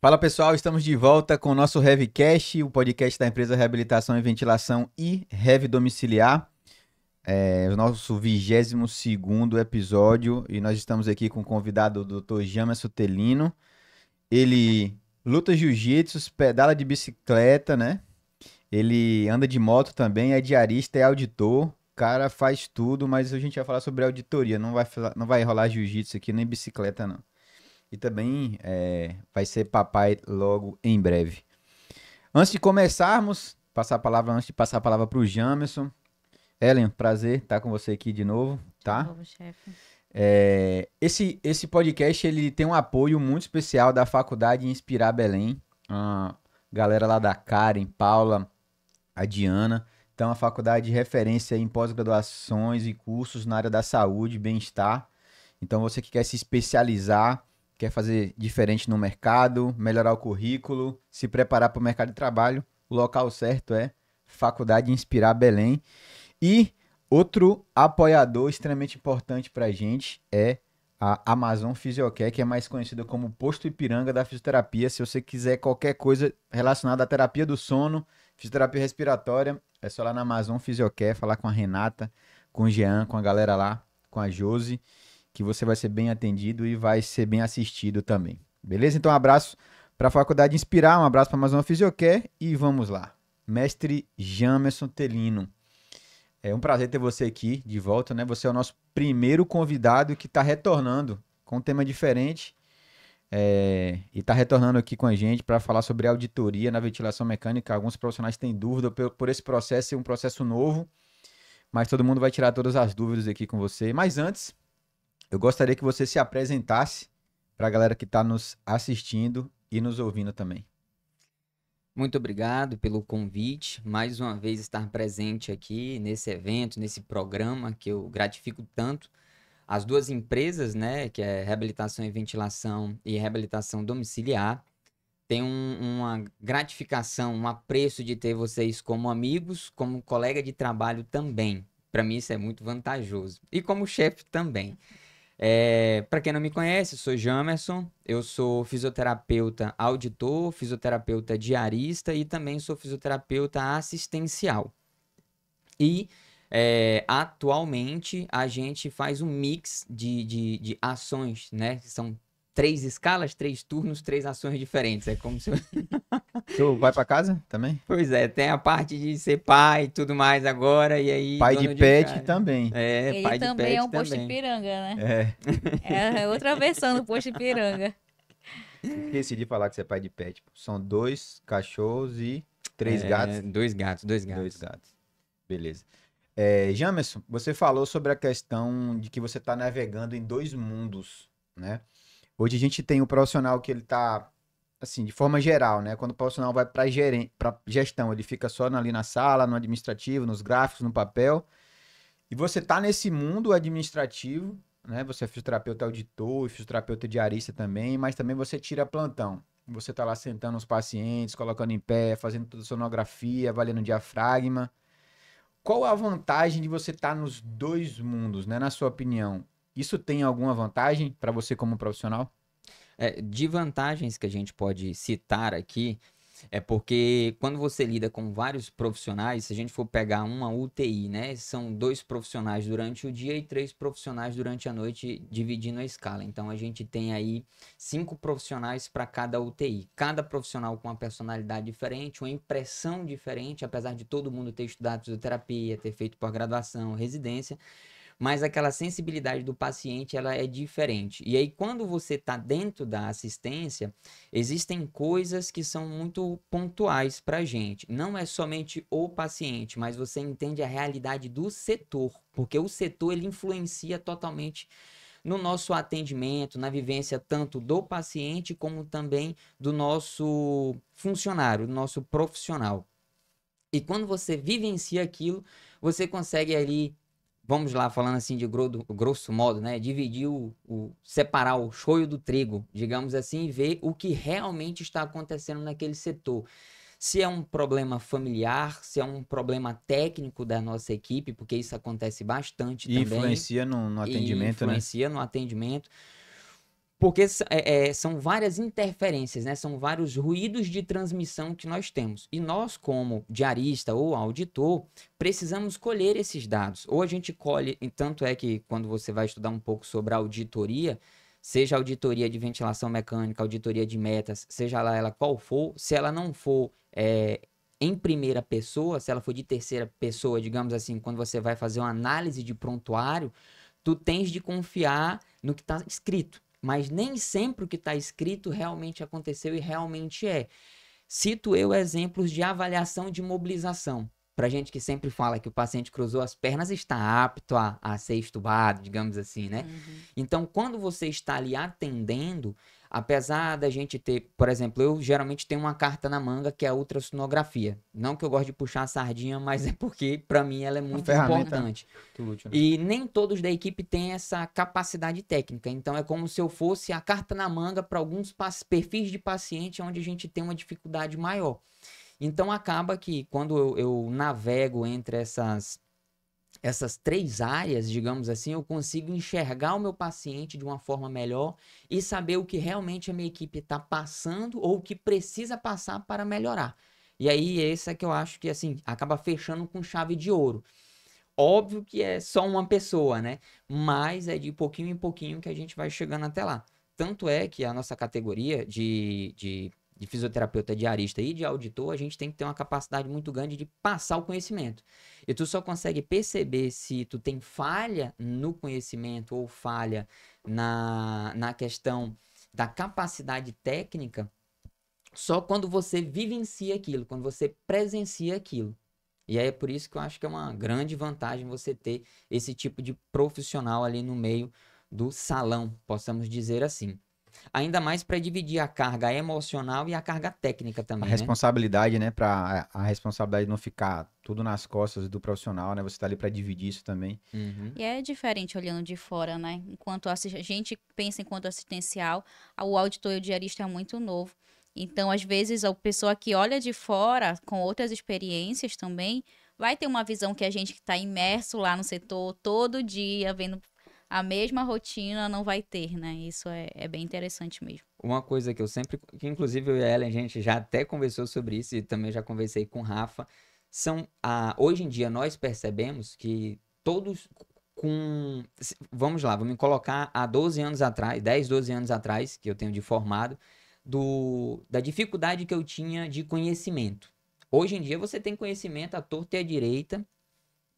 Fala pessoal, estamos de volta com o nosso Revcast, o podcast da empresa Reabilitação e Ventilação e Rev Domiciliar. É o nosso 22º episódio e nós estamos aqui com o convidado, o Dr. Jamerson Telino. Ele luta jiu-jitsu, pedala de bicicleta, né? Ele anda de moto também, é diarista, é auditor. O cara faz tudo, mas a gente vai falar sobre auditoria, não vai rolar jiu-jitsu aqui, nem bicicleta não. E também vai ser papai logo em breve. Antes de começarmos, antes de passar a palavra para o Jamerson. Ellen, prazer estar com você aqui de novo, tá? De novo, chefe. Esse podcast ele tem um apoio muito especial da Faculdade Inspirar Belém. A galera lá da Karen, Paula, a Diana. Então, a faculdade de referência em pós-graduações e cursos na área da saúde e bem-estar. Então, você que quer se especializar, quer fazer diferente no mercado, melhorar o currículo, se preparar para o mercado de trabalho, o local certo é Faculdade Inspirar Belém. E outro apoiador extremamente importante para a gente é a Amazon Fisiocare, que é mais conhecida como Posto Ipiranga da fisioterapia. Se você quiser qualquer coisa relacionada à terapia do sono, fisioterapia respiratória, é só lá na Amazon Fisiocare, falar com a Renata, com o Jean, com a galera lá, com a Josi, que você vai ser bem atendido e vai ser bem assistido também. Beleza? Então um abraço para a Faculdade Inspirar, um abraço para a Amazon Fisiocare e vamos lá. Mestre Jamerson Telino. É um prazer ter você aqui de volta, né? Você é o nosso primeiro convidado que está retornando com um tema diferente e está retornando aqui com a gente para falar sobre auditoria na ventilação mecânica. Alguns profissionais têm dúvida por esse processo ser um processo novo, mas todo mundo vai tirar todas as dúvidas aqui com você. Mas antes, eu gostaria que você se apresentasse para a galera que está nos assistindo e nos ouvindo também. Muito obrigado pelo convite, mais uma vez estar presente aqui nesse evento, nesse programa que eu gratifico tanto. As duas empresas, né, que é Reabilitação e Ventilação e Reabilitação Domiciliar, tem uma gratificação, um apreço de ter vocês como amigos, como colega de trabalho também. Para mim isso é muito vantajoso. E como chefe também. Para quem não me conhece, eu sou Jamerson, eu sou fisioterapeuta auditor, fisioterapeuta diarista e também sou fisioterapeuta assistencial. E atualmente a gente faz um mix de ações, né? São 3 escalas, 3 turnos, 3 ações diferentes. É como se... Tu vai para casa também? Pois é, tem a parte de ser pai e tudo mais agora, e aí Pai de dono pet casa. também. Ele Pai de também pet é um posto também. Ipiranga, né? É. É outra versão do posto Ipiranga. Esqueci de falar que você é pai de pet. São 2 cachorros e 3 gatos. 2 gatos, 2 gatos. 2 gatos. Beleza. Jamerson, você falou sobre a questão de que você está navegando em 2 mundos, né? Hoje a gente tem o profissional que ele está, assim, de forma geral, né? Quando o profissional vai para gestão, ele fica só ali na sala, no administrativo, nos gráficos, no papel. E você está nesse mundo administrativo, né? Você é fisioterapeuta auditor, fisioterapeuta diarista também, mas também você tira plantão. Você está lá sentando os pacientes, colocando em pé, fazendo toda a sonografia, avaliando o diafragma. Qual a vantagem de você estar nos 2 mundos, né? Na sua opinião, isso tem alguma vantagem para você como profissional? De vantagens que a gente pode citar aqui, é porque quando você lida com vários profissionais, se a gente for pegar uma UTI, né? São 2 profissionais durante o dia e 3 profissionais durante a noite, dividindo a escala. Então a gente tem aí 5 profissionais para cada UTI. Cada profissional com uma personalidade diferente, uma impressão diferente, apesar de todo mundo ter estudado fisioterapia, ter feito pós-graduação, residência. Mas aquela sensibilidade do paciente, ela é diferente. E aí, quando você está dentro da assistência, existem coisas que são muito pontuais para a gente. Não é somente o paciente, mas você entende a realidade do setor, porque o setor ele influencia totalmente no nosso atendimento, na vivência tanto do paciente como também do nosso funcionário, do nosso profissional. E quando você vivencia aquilo, você consegue ali, vamos lá, falando assim de grosso modo, né? Dividir separar o shoyu do trigo, digamos assim, e ver o que realmente está acontecendo naquele setor. Se é um problema familiar, se é um problema técnico da nossa equipe, porque isso acontece bastante E também. influencia no E atendimento, né? influencia no atendimento. Porque são várias interferências, né? São vários ruídos de transmissão que nós temos. E nós, como diarista ou auditor, precisamos colher esses dados. Ou a gente colhe, e tanto é que quando você vai estudar um pouco sobre a auditoria, seja auditoria de ventilação mecânica, auditoria de metas, seja lá ela qual for, se ela não for em primeira pessoa, se ela for de terceira pessoa, digamos assim, quando você vai fazer uma análise de prontuário, tu tens de confiar no que está escrito. Mas nem sempre o que está escrito realmente aconteceu e realmente é. Cito eu exemplos de avaliação de mobilização. Para gente que sempre fala que o paciente cruzou as pernas, está apto a ser estubado, digamos assim, né? Então, quando você está ali atendendo, apesar da gente ter, por exemplo, eu geralmente tenho uma carta na manga que é a ultrassonografia. Não que eu goste de puxar a sardinha, mas é porque, para mim, ela é muito importante. Útil, né? E nem todos da equipe têm essa capacidade técnica. Então, é como se eu fosse a carta na manga para alguns perfis de paciente onde a gente tem uma dificuldade maior. Então, acaba que quando eu navego entre essas três áreas, digamos assim, eu consigo enxergar o meu paciente de uma forma melhor e saber o que realmente a minha equipe está passando ou o que precisa passar para melhorar. E aí, esse é que eu acho que, assim, acaba fechando com chave de ouro. Óbvio que é só uma pessoa, né? Mas é de pouquinho em pouquinho que a gente vai chegando até lá. Tanto é que a nossa categoria de fisioterapeuta diarista e de auditor, a gente tem que ter uma capacidade muito grande de passar o conhecimento. E tu só consegue perceber se tu tem falha no conhecimento ou falha na questão da capacidade técnica só quando você vivencia aquilo, quando você presencia aquilo. E aí é por isso que eu acho que é uma grande vantagem você ter esse tipo de profissional ali no meio do salão, possamos dizer assim. Ainda mais para dividir a carga emocional e a carga técnica A também, né? responsabilidade, né? Pra a responsabilidade não ficar tudo nas costas do profissional, né? Você tá ali pra dividir isso também. Uhum. E é diferente olhando de fora, né? Enquanto a gente pensa enquanto assistencial, o auditor e o diarista é muito novo. Então, às vezes, a pessoa que olha de fora, com outras experiências também, vai ter uma visão que a gente que está imerso lá no setor todo dia, vendo a mesma rotina, não vai ter, né? Isso é bem interessante mesmo. Uma coisa que eu sempre, que inclusive eu e a Ellen, a gente já até conversou sobre isso e também já conversei com o Rafa, hoje em dia nós percebemos que todos vamos lá, vamos me colocar há 12 anos atrás, 10, 12 anos atrás, que eu tenho de formado, da dificuldade que eu tinha de conhecimento. Hoje em dia você tem conhecimento à torta e à direita,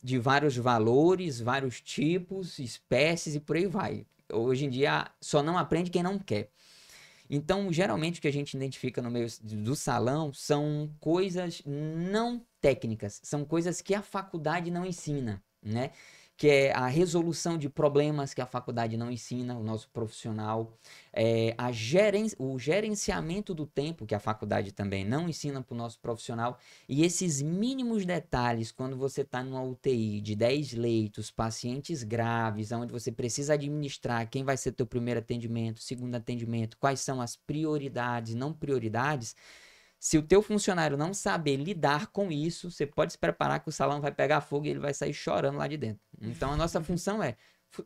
de vários valores, vários tipos, espécies e por aí vai. Hoje em dia só não aprende quem não quer. Então, geralmente o que a gente identifica no meio do salão são coisas não técnicas, são coisas que a faculdade não ensina, né? Que é a resolução de problemas que a faculdade não ensina, o nosso profissional, o gerenciamento do tempo que a faculdade também não ensina para o nosso profissional, e esses mínimos detalhes, quando você está numa UTI de 10 leitos, pacientes graves, onde você precisa administrar quem vai ser teu primeiro atendimento, segundo atendimento, quais são as prioridades e não prioridades. Se o teu funcionário não saber lidar com isso, você pode se preparar que o salão vai pegar fogo e ele vai sair chorando lá de dentro. Então, a nossa função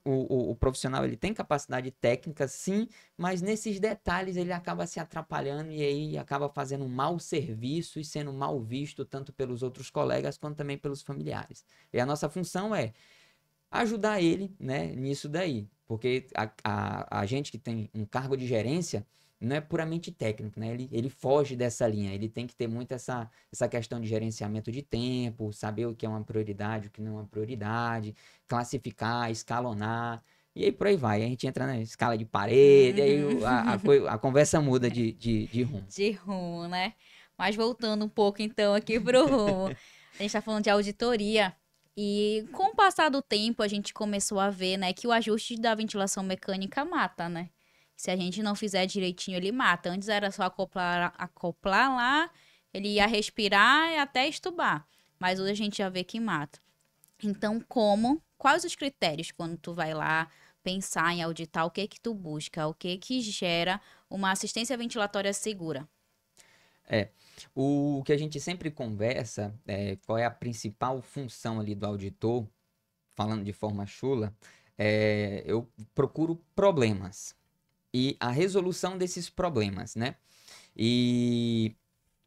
o profissional ele tem capacidade técnica, sim, mas nesses detalhes ele acaba se atrapalhando e aí acaba fazendo um mau serviço e sendo mal visto tanto pelos outros colegas quanto também pelos familiares. E a nossa função é ajudar ele, né, nisso daí. Porque a gente que tem um cargo de gerência não é puramente técnico, né? Ele foge dessa linha. Ele tem que ter muito essa questão de gerenciamento de tempo, saber o que é uma prioridade, o que não é uma prioridade, classificar, escalonar. E aí por aí vai. A gente entra na escala de parede, aí a conversa muda de rumo. De rumo, né? Mas voltando um pouco então aqui pro rumo. A gente tá falando de auditoria. E com o passar do tempo, a gente começou a ver, né, que o ajuste da ventilação mecânica mata, né? Se a gente não fizer direitinho, ele mata. Antes era só acoplar lá, ele ia respirar e até estubar. Mas hoje a gente já vê que mata. Então, quais os critérios quando tu vai lá pensar em auditar? O que que tu busca? O que que gera uma assistência ventilatória segura? O que a gente sempre conversa qual é a principal função ali do auditor, falando de forma chula, eu procuro problemas. e a resolução desses problemas, né? E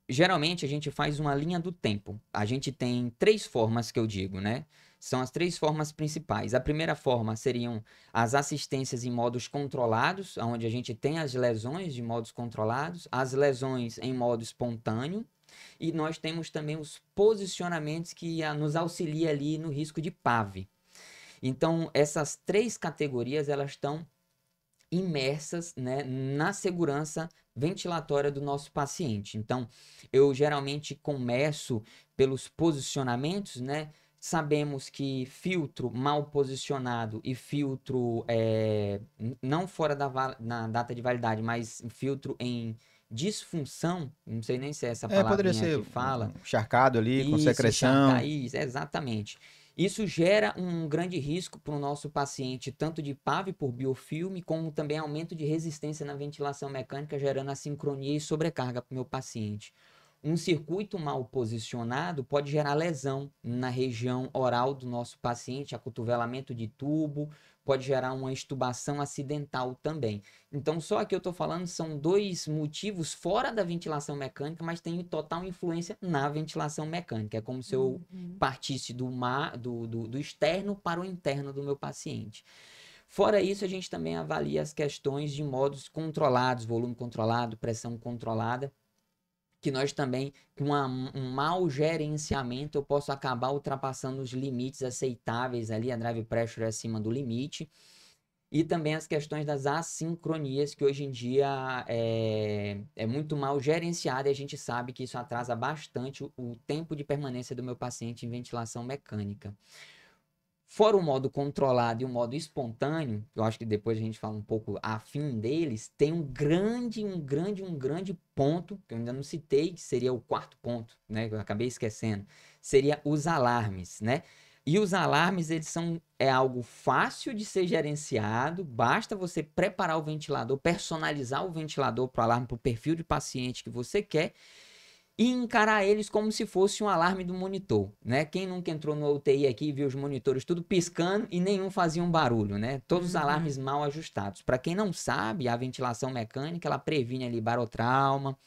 geralmente a gente faz uma linha do tempo. A gente tem 3 formas que eu digo, né? São as 3 formas principais. A primeira forma seriam as assistências em modos controlados, onde a gente tem as lesões de modos controlados, as lesões em modo espontâneo, e nós temos também os posicionamentos que nos auxilia ali no risco de PAV. Então, essas 3 categorias, elas estão imersas, né, na segurança ventilatória do nosso paciente. Então, eu geralmente começo pelos posicionamentos, né? Sabemos que filtro mal posicionado e filtro não fora na data de validade, mas filtro em disfunção, não sei nem se é essa Poderia palavrinha ser que fala. encharcado ali, com Isso, secreção. isso, exatamente. Isso gera um grande risco para o nosso paciente, tanto de PAV por biofilme, como também aumento de resistência na ventilação mecânica, gerando assincronia e sobrecarga para o meu paciente. Um circuito mal posicionado pode gerar lesão na região oral do nosso paciente, acotovelamento de tubo, pode gerar uma extubação acidental também. Então, só que eu estou falando são 2 motivos fora da ventilação mecânica, mas tem total influência na ventilação mecânica. É como se eu partisse do externo para o interno do meu paciente. Fora isso, a gente também avalia as questões de modos controlados, volume controlado, pressão controlada, que nós também, com um mau gerenciamento, eu posso acabar ultrapassando os limites aceitáveis ali, a drive pressure é acima do limite. E também as questões das assincronias, que hoje em dia é muito mal gerenciada e a gente sabe que isso atrasa bastante o tempo de permanência do meu paciente em ventilação mecânica. Fora o modo controlado e o modo espontâneo, eu acho que depois a gente fala um pouco afim deles, tem um grande ponto, que eu ainda não citei, que seria o 4º ponto, né? Que eu acabei esquecendo. Seria os alarmes, né? E os alarmes, eles são algo fácil de ser gerenciado, basta você preparar o ventilador, personalizar o ventilador para o alarme, para o perfil de paciente que você quer, e encarar eles como se fosse um alarme do monitor, né? Quem nunca entrou no UTI aqui e viu os monitores tudo piscando e nenhum fazia um barulho, né? Todos os alarmes mal ajustados. Para quem não sabe, a ventilação mecânica, ela previne ali barotrauma,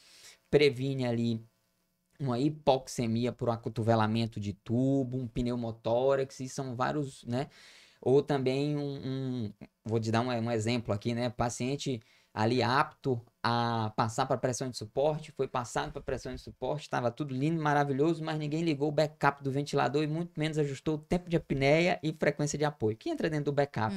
previne ali uma hipoxemia por acotovelamento de tubo, um pneumotórax, e são vários, né? Ou também vou te dar um exemplo aqui, né? Paciente ali apto a passar para pressão de suporte, foi passado para pressão de suporte, estava tudo lindo, maravilhoso, mas ninguém ligou o backup do ventilador e muito menos ajustou o tempo de apneia e frequência de apoio, que entra dentro do backup.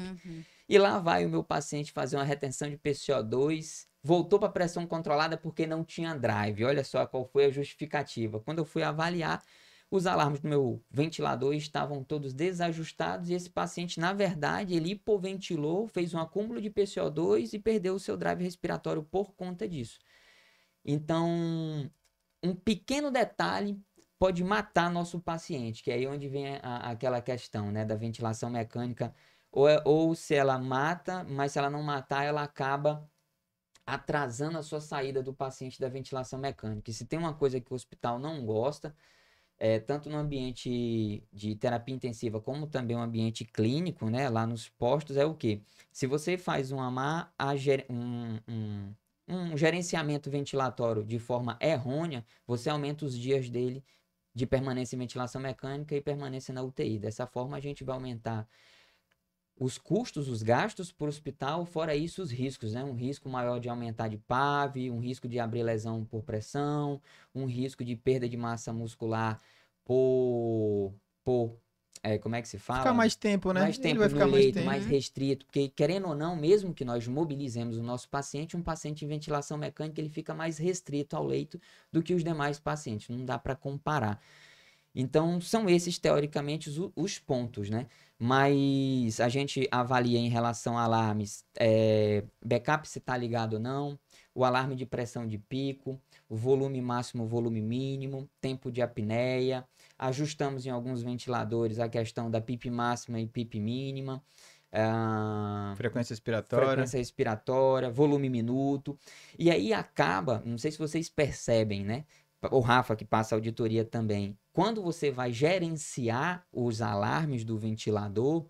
E lá vai o meu paciente fazer uma retenção de PCO2, voltou para pressão controlada porque não tinha drive. Olha só qual foi a justificativa. Quando eu fui avaliar, os alarmes do meu ventilador estavam todos desajustados e esse paciente, na verdade, ele hipoventilou, fez um acúmulo de PCO2 e perdeu o seu drive respiratório por conta disso. Então, um pequeno detalhe pode matar nosso paciente, que é aí onde vem aquela questão, né, da ventilação mecânica, ou se ela mata, mas se ela não matar, ela acaba atrasando a sua saída do paciente da ventilação mecânica. E se tem uma coisa que o hospital não gosta, tanto no ambiente de terapia intensiva como também no ambiente clínico, né, lá nos postos, é o quê? Se você faz um gerenciamento ventilatório de forma errônea, você aumenta os dias dele de permanência em ventilação mecânica e permanência na UTI. Dessa forma, a gente vai aumentar os custos, os gastos por hospital, fora isso os riscos, né? Um risco maior de aumentar de PAV, um risco de abrir lesão por pressão, um risco de perda de massa muscular como é que se fala? Ficar mais tempo, né? Mais tempo Ele vai ficar no mais leito, tempo. mais restrito, porque querendo ou não, mesmo que nós mobilizemos o nosso paciente, um paciente em ventilação mecânica, ele fica mais restrito ao leito do que os demais pacientes, não dá para comparar. Então, são esses, teoricamente, os pontos, né? Mas a gente avalia em relação a alarmes, backup se está ligado ou não, o alarme de pressão de pico, o volume máximo, o volume mínimo, tempo de apneia, ajustamos em alguns ventiladores a questão da PIP máxima e PIP mínima, frequência respiratória, volume minuto, e aí acaba, não sei se vocês percebem, né? O Rafa, que passa a auditoria também, quando você vai gerenciar os alarmes do ventilador,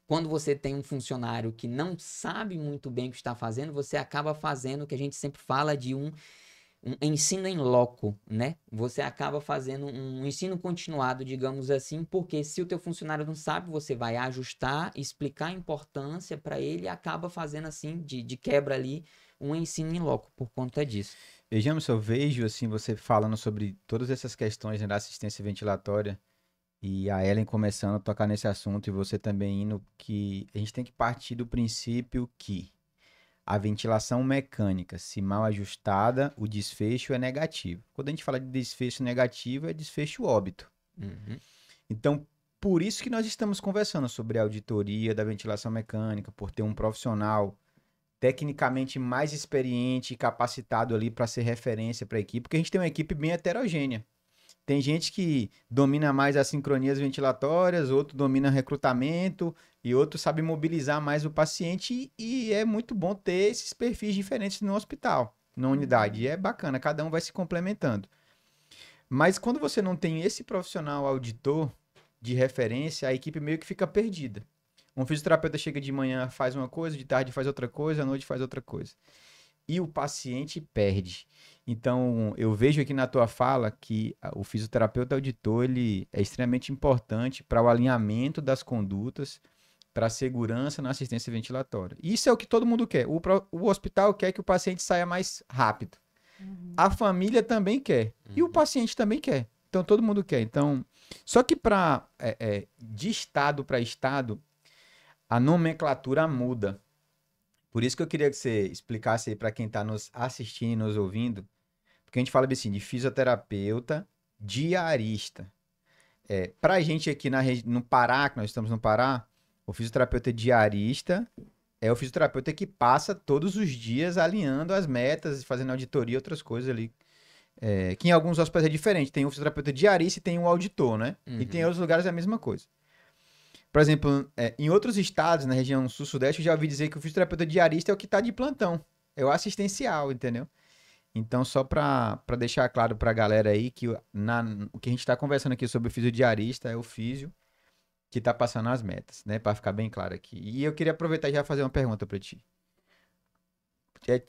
Quando você tem um funcionário que não sabe muito bem o que está fazendo, você acaba fazendo o que a gente sempre fala de um ensino em loco, né? Você acaba fazendo um ensino continuado, digamos assim, porque se o teu funcionário não sabe, você vai ajustar, explicar a importância para ele e acaba fazendo assim, de quebra ali, um ensino em loco por conta disso. Vejamos, eu vejo assim você falando sobre todas essas questões, né, da assistência ventilatória e a Ellen começando a tocar nesse assunto e você também indo que a gente tem que partir do princípio que a ventilação mecânica, se mal ajustada, o desfecho é negativo. Quando a gente fala de desfecho negativo, é desfecho óbito. Uhum. Então, por isso que nós estamos conversando sobre a auditoria da ventilação mecânica, por ter um profissional tecnicamente mais experiente e capacitado ali para ser referência para a equipe, porque a gente tem uma equipe bem heterogênea. Tem gente que domina mais as sincronias ventilatórias, outro domina recrutamento e outro sabe mobilizar mais o paciente e é muito bom ter esses perfis diferentes no hospital, na unidade. E é bacana, cada um vai se complementando. Mas quando você não tem esse profissional auditor de referência, a equipe meio que fica perdida. Um fisioterapeuta chega de manhã, faz uma coisa, de tarde faz outra coisa, à noite faz outra coisa. E o paciente perde. Então, eu vejo aqui na tua fala que o fisioterapeuta auditor ele é extremamente importante para o alinhamento das condutas, para a segurança na assistência ventilatória. Isso é o que todo mundo quer. O hospital quer que o paciente saia mais rápido. A família também quer. E o paciente também quer. Então, todo mundo quer. Então, só que de estado para estado, a nomenclatura muda. Por isso que eu queria que você explicasse aí para quem está nos assistindo e nos ouvindo, porque a gente fala assim de fisioterapeuta diarista. Para a gente aqui no Pará, que nós estamos no Pará, o fisioterapeuta diarista é o fisioterapeuta que passa todos os dias alinhando as metas, fazendo auditoria e outras coisas ali. Que em alguns hospitais é diferente. Tem o fisioterapeuta diarista e tem o auditor, né? E tem em outros lugares é a mesma coisa. Por exemplo, em outros estados, na região sul-sudeste, eu já ouvi dizer que o fisioterapeuta diarista é o que está de plantão. É o assistencial, entendeu? Então, só para deixar claro para a galera aí que o que a gente está conversando aqui sobre o fisiodiarista é o físio que está passando as metas, né? Para ficar bem claro aqui. E eu queria aproveitar e já fazer uma pergunta para ti.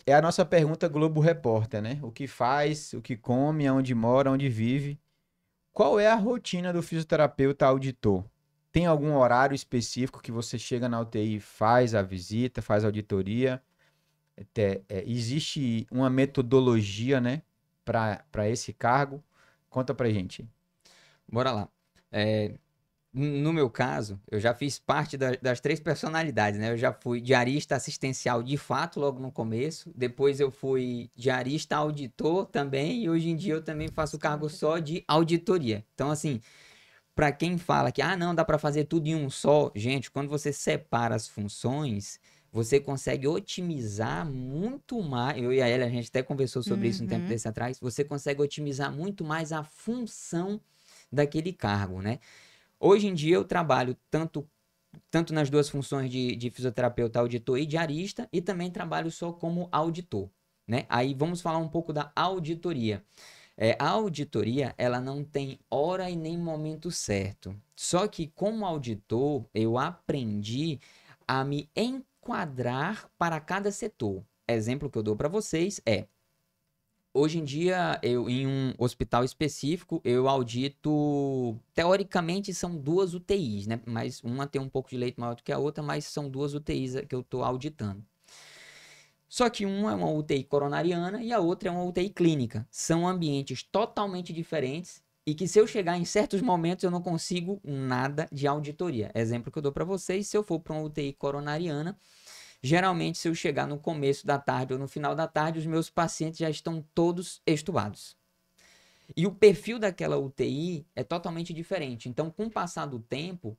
É a nossa pergunta Globo Repórter, né? O que faz, o que come, aonde mora, onde vive. Qual é a rotina do fisioterapeuta auditor? Tem algum horário específico que você chega na UTI, faz a visita, faz a auditoria? Existe uma metodologia, né, para esse cargo? Conta pra gente. Bora lá. No meu caso, eu já fiz parte das três personalidades, né? Eu já fui diarista assistencial de fato logo no começo, depois eu fui diarista auditor também, e hoje em dia eu também faço cargo só de auditoria. Então, assim, para quem fala que, não, dá para fazer tudo em um só, gente, quando você separa as funções, você consegue otimizar muito mais. Eu e a Elia, a gente até conversou sobre isso um tempo desse atrás. Você consegue otimizar muito mais a função daquele cargo, né? Hoje em dia eu trabalho tanto nas duas funções de fisioterapeuta, auditor e diarista, e também trabalho só como auditor, né? Aí vamos falar um pouco da auditoria. A auditoria, ela não tem hora e nem momento certo. Só que como auditor, eu aprendi a me enquadrar para cada setor. Exemplo que eu dou para vocês hoje em dia, em um hospital específico, eu audito, teoricamente são 2 UTIs, né? Mas uma tem um pouco de leito maior do que a outra, mas são 2 UTIs que eu estou auditando. Só que uma é uma UTI coronariana e a outra é uma UTI clínica. São ambientes totalmente diferentes e que se eu chegar em certos momentos eu não consigo nada de auditoria. Exemplo que eu dou para vocês, se eu for para uma UTI coronariana, geralmente se eu chegar no começo da tarde ou no final da tarde, os meus pacientes já estão todos extubados. E o perfil daquela UTI é totalmente diferente. Então, com o passar do tempo,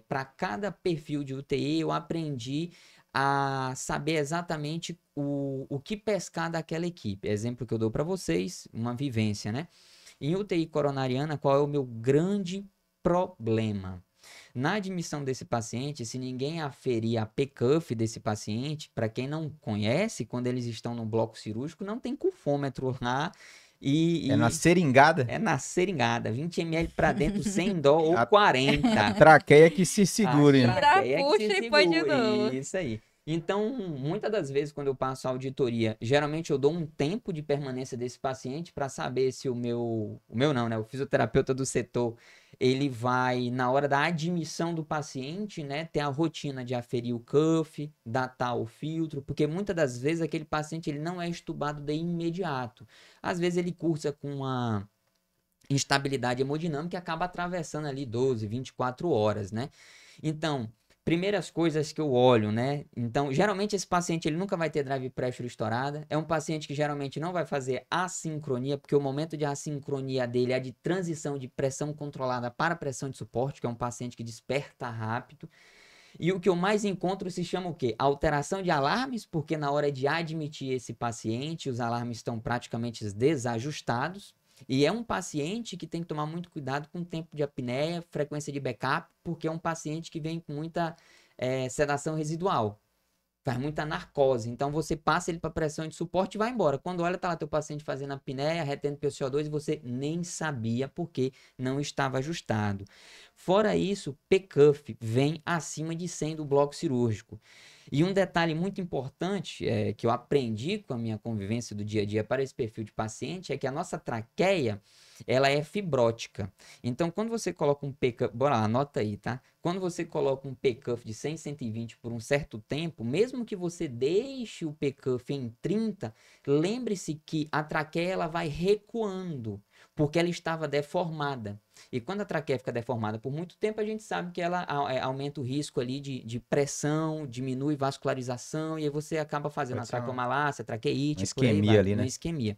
para cada perfil de UTI, eu aprendi a saber exatamente o que pescar daquela equipe. Exemplo que eu dou para vocês, uma vivência, né? Em UTI coronariana, qual é o meu grande problema? Na admissão desse paciente, se ninguém aferir a PCUF desse paciente, para quem não conhece, quando eles estão no bloco cirúrgico, não tem cufômetro lá É na seringada? É na seringada, 20 ml pra dentro, sem dó ou 40. A traqueia que se segure, A né? traqueia que Puxa se e põe de segure, novo. isso aí. Então, muitas das vezes, quando eu passo a auditoria, geralmente eu dou um tempo de permanência desse paciente para saber se o meu não, né? O fisioterapeuta do setor, ele vai, na hora da admissão do paciente, né, ter a rotina de aferir o cuff, datar o filtro, porque muitas das vezes aquele paciente ele não é estubado de imediato. Às vezes ele cursa com uma instabilidade hemodinâmica e acaba atravessando ali 12, 24 horas, né? Então, primeiras coisas que eu olho, né? Então, geralmente esse paciente ele nunca vai ter drive pressure estourada. É um paciente que geralmente não vai fazer assincronia, porque o momento de assincronia dele é de transição de pressão controlada para pressão de suporte, que é um paciente que desperta rápido. E o que eu mais encontro se chama o quê? Alteração de alarmes, porque na hora de admitir esse paciente, os alarmes estão praticamente desajustados. E é um paciente que tem que tomar muito cuidado com o tempo de apneia, frequência de backup, porque é um paciente que vem com muita sedação residual. Faz muita narcose. Então você passa ele para pressão de suporte e vai embora. Quando olha, tá lá teu paciente fazendo apneia, retendo PCO2 e você nem sabia porque não estava ajustado. Fora isso, PCUF vem acima de 100 do bloco cirúrgico. E um detalhe muito importante que eu aprendi com a minha convivência do dia a dia para esse perfil de paciente é que a nossa traqueia, ela é fibrótica. Então, quando você coloca um PCUF, bora lá, anota aí, tá? Quando você coloca um PCUF de 100, 120 por um certo tempo, mesmo que você deixe o PCUF em 30, lembre-se que a traqueia ela vai recuando, porque ela estava deformada. E quando a traqueia fica deformada por muito tempo, a gente sabe que ela aumenta o risco ali de pressão, diminui vascularização, e aí você acaba fazendo a traqueomalácia, traqueite, uma isquemia ali, né? Uma isquemia.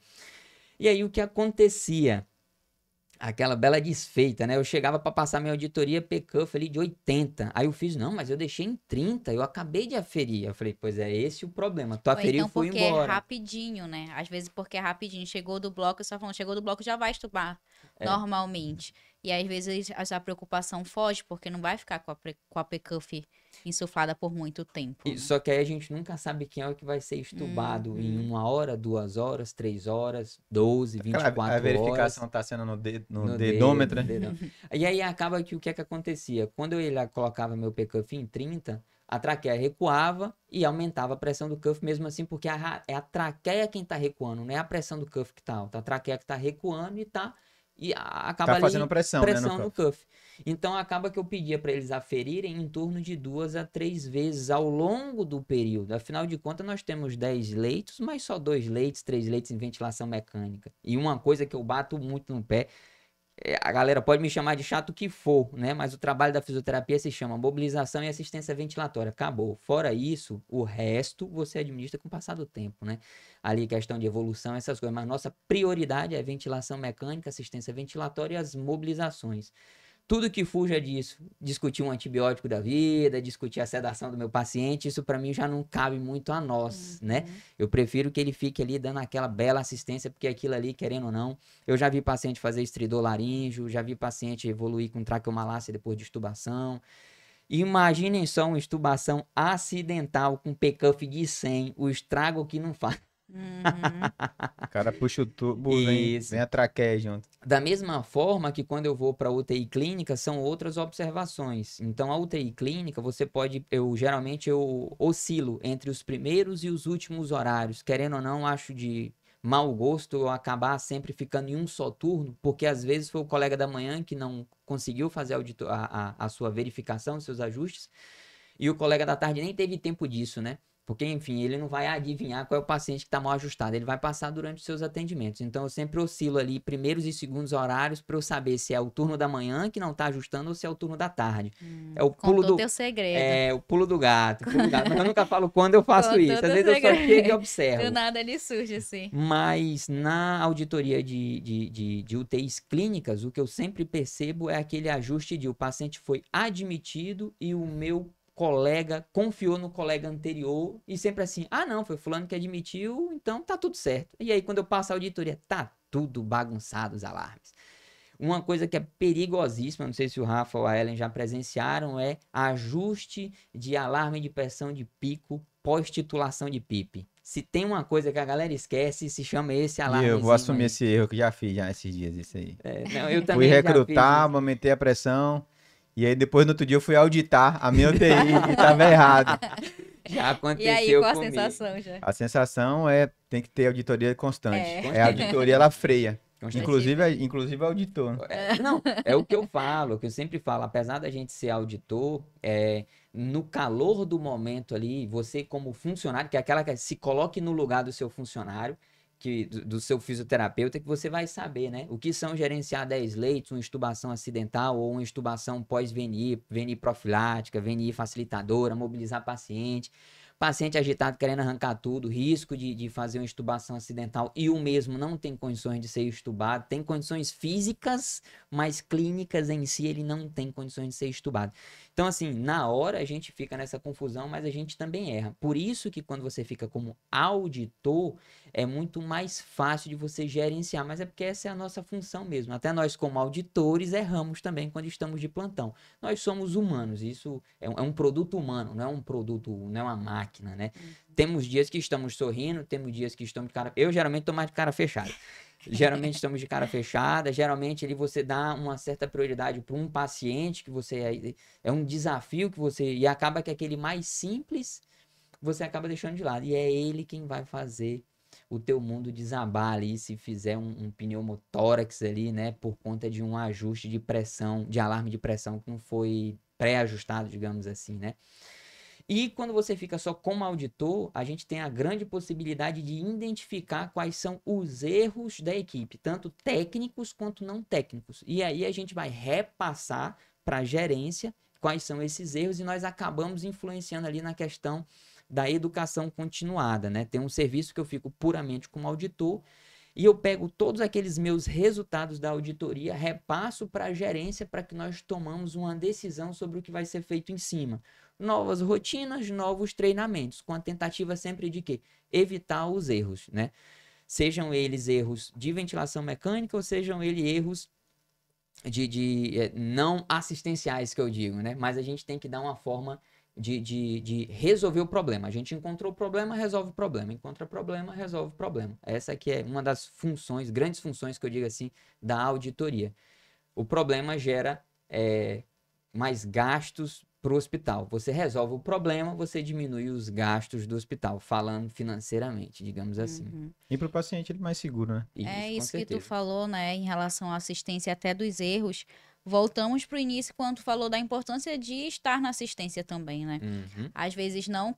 E aí o que acontecia? Aquela bela desfeita, né? Eu chegava para passar minha auditoria PCUF ali de 80. Aí eu fiz, não, mas eu deixei em 30, eu acabei de aferir. Eu falei, pois é, esse o problema. Tu aferiu e foi porque embora. é rapidinho, né? Às vezes porque é rapidinho. Chegou do bloco, só falando, chegou do bloco já vai estubar normalmente. E às vezes essa preocupação foge, porque não vai ficar com a PCUF insuflada por muito tempo. E, né? só que aí a gente nunca sabe quem é o que vai ser estubado em 1 hora, 2 horas, 3 horas, 12, 24 horas. A verificação tá sendo no dedômetro, dedômetro, né? E aí acaba que o que é que acontecia? Quando eu ia lá, colocava meu PCUF em 30, a traqueia recuava e aumentava a pressão do cuff mesmo assim, porque é a traqueia quem tá recuando, não é a pressão do cuff que tá alta. A traqueia que tá recuando acaba Tá fazendo pressão, né, no cuff. Então acaba que eu pedia para eles aferirem em torno de 2 a 3 vezes ao longo do período. Afinal de contas, nós temos 10 leitos, mas só 2 leitos, 3 leitos em ventilação mecânica. E uma coisa que eu bato muito no pé, a galera pode me chamar de chato que for, né? Mas o trabalho da fisioterapia se chama mobilização e assistência ventilatória. Acabou. Fora isso, o resto você administra com o passar do tempo, né? Ali questão de evolução, essas coisas. Mas nossa prioridade é ventilação mecânica, assistência ventilatória e as mobilizações. Tudo que fuja disso, discutir um antibiótico da vida, discutir a sedação do meu paciente, isso para mim já não cabe muito a nós, né? Eu prefiro que ele fique ali dando aquela bela assistência, porque aquilo ali, querendo ou não, eu já vi paciente fazer estridor laríngeo, já vi paciente evoluir com traqueomalácia depois de extubação. Imaginem só uma extubação acidental com PCUF de 100, o estrago que não faz. O cara puxa o tubo, vem a traqueia junto. Da mesma forma que quando eu vou para UTI clínica, são outras observações. Então, a UTI clínica, geralmente eu oscilo entre os primeiros e os últimos horários. Querendo ou não, acho de mau gosto eu acabar sempre ficando em um só turno, porque às vezes foi o colega da manhã que não conseguiu fazer a sua verificação, seus ajustes, e o colega da tarde nem teve tempo disso, né? Porque, enfim, ele não vai adivinhar qual é o paciente que está mal ajustado. Ele vai passar durante os seus atendimentos. Então, eu sempre oscilo ali primeiros e segundos horários para eu saber se é o turno da manhã que não está ajustando ou se é o turno da tarde. É o pulo do teu segredo. É o pulo do gato. Mas eu nunca falo quando eu faço isso. Às vezes eu só chego e observo. Do nada ele surge assim. Mas na auditoria de UTIs clínicas, o que eu sempre percebo é aquele ajuste de o paciente foi admitido e o meu colega confiou no colega anterior e sempre assim, não, foi fulano que admitiu, então tá tudo certo. E aí quando eu passo a auditoria, tá tudo bagunçado os alarmes. Uma coisa que é perigosíssima, não sei se o Rafa ou a Ellen já presenciaram, é ajuste de alarme de pressão de pico pós-titulação de PIP. Se tem uma coisa que a galera esquece, se chama esse E eu alarmezinho vou assumir aí. esse erro que já fiz já esses dias, isso aí. Não, eu Fui também já fiz recrutar, isso. aumentei a pressão. E aí depois no outro dia eu fui auditar a minha UTI e tava errado. Já E aí, aconteceu qual a comigo. sensação já? A sensação é tem que ter auditoria constante. É. A auditoria ela freia. Constante. Inclusive auditor. Não, é o que eu falo, o que eu sempre falo, apesar da gente ser auditor, no calor do momento ali, você como funcionário, que é aquela que se coloque no lugar do seu funcionário, do seu fisioterapeuta, que você vai saber, né? O que são gerenciar 10 leitos, uma intubação acidental ou uma intubação pós-VNI, VNI profilática, VNI facilitadora, mobilizar paciente agitado querendo arrancar tudo, risco de fazer uma intubação acidental e o mesmo não tem condições de ser extubado, tem condições físicas, mas clínicas em si ele não tem condições de ser extubado. Então, assim, na hora a gente fica nessa confusão, mas a gente também erra. Por isso que quando você fica como auditor, é muito mais fácil de você gerenciar, mas é porque essa é a nossa função mesmo. Até nós, como auditores, erramos também quando estamos de plantão. Nós somos humanos, isso é um produto humano, não é um produto, não é uma máquina, né? Temos dias que estamos sorrindo, temos dias que estamos de cara... Eu geralmente estou mais de cara fechada. Geralmente estamos de cara fechada, geralmente ali você dá uma certa prioridade para um paciente que você... É um desafio que você... E acaba que aquele mais simples, você acaba deixando de lado. E é ele quem vai fazer o teu mundo desabar ali, se fizer um pneumotórax ali, né, por conta de um ajuste de pressão, de alarme de pressão que não foi pré-ajustado, digamos assim, né. E quando você fica só como auditor, a gente tem a grande possibilidade de identificar quais são os erros da equipe, tanto técnicos quanto não técnicos. E aí a gente vai repassar para a gerência quais são esses erros e nós acabamos influenciando ali na questão da educação continuada, né? Tem um serviço que eu fico puramente como auditor e eu pego todos aqueles meus resultados da auditoria, repasso para a gerência para que nós tomamos uma decisão sobre o que vai ser feito em cima. Novas rotinas, novos treinamentos, com a tentativa sempre de quê? Evitar os erros, né? Sejam eles erros de ventilação mecânica ou sejam eles erros de não assistenciais, que eu digo, né? Mas a gente tem que dar uma forma de resolver o problema. A gente encontrou o problema, resolve o problema. Encontra problema, resolve o problema. Essa aqui é uma das funções, grandes funções que eu digo assim, da auditoria. O problema gera mais gastos para o hospital. Você resolve o problema, você diminui os gastos do hospital, falando financeiramente, digamos assim. E pro paciente ele é mais seguro, né? É com isso que tu certeza. falou, né, em relação à assistência até dos erros. Voltamos pro início quando tu falou da importância de estar na assistência também, né? Uhum. Às vezes não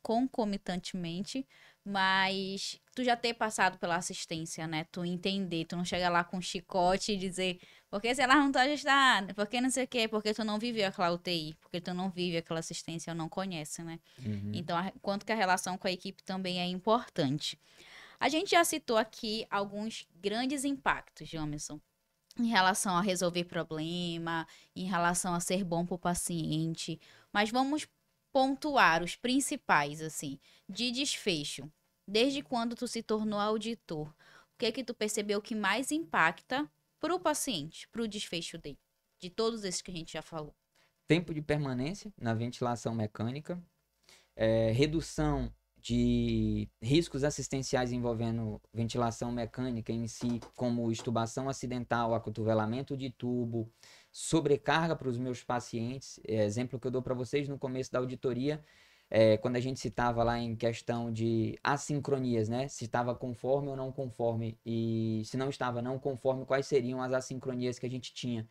concomitantemente, mas tu já ter passado pela assistência, né? Tu entender, tu não chegar lá com chicote e dizer, porque sei lá, não tá ajustado, porque não sei o quê, porque tu não viveu aquela UTI, porque tu não vive aquela assistência, ou não conhece, né? Uhum. Então, quanto que a relação com a equipe também é importante. A gente já citou aqui alguns grandes impactos, Jamerson, em relação a resolver problema, em relação a ser bom para o paciente, mas vamos pontuar os principais, assim, de desfecho. Desde quando tu se tornou auditor, o que é que tu percebeu que mais impacta para o paciente, para o desfecho dele? De todos esses que a gente já falou. Tempo de permanência na ventilação mecânica, redução de riscos assistenciais envolvendo ventilação mecânica em si, como extubação acidental, acotovelamento de tubo, sobrecarga para os meus pacientes. Exemplo que eu dou para vocês no começo da auditoria, quando a gente citava lá em questão de assincronias, né? Se estava conforme ou não conforme, e se não estava não conforme, quais seriam as assincronias que a gente tinha.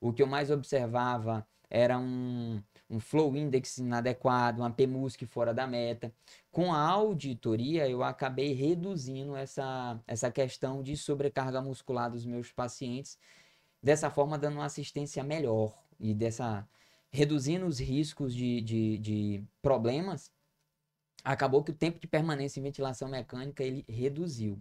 O que eu mais observava era um flow index inadequado, uma PMUSC fora da meta. Com a auditoria, eu acabei reduzindo essa questão de sobrecarga muscular dos meus pacientes, dessa forma dando uma assistência melhor e reduzindo os riscos de problemas. Acabou que o tempo de permanência em ventilação mecânica ele reduziu.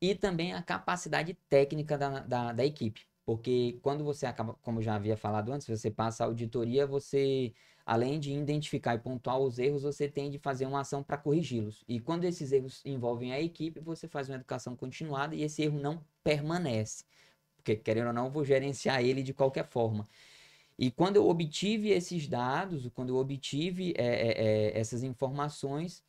E também a capacidade técnica da equipe. Porque quando você acaba, como eu já havia falado antes, você passa a auditoria, você, além de identificar e pontuar os erros, você tem de fazer uma ação para corrigi-los. E quando esses erros envolvem a equipe, você faz uma educação continuada e esse erro não permanece. porque querendo ou não, eu vou gerenciar ele de qualquer forma. E quando eu obtive esses dados, quando eu obtive essas informações,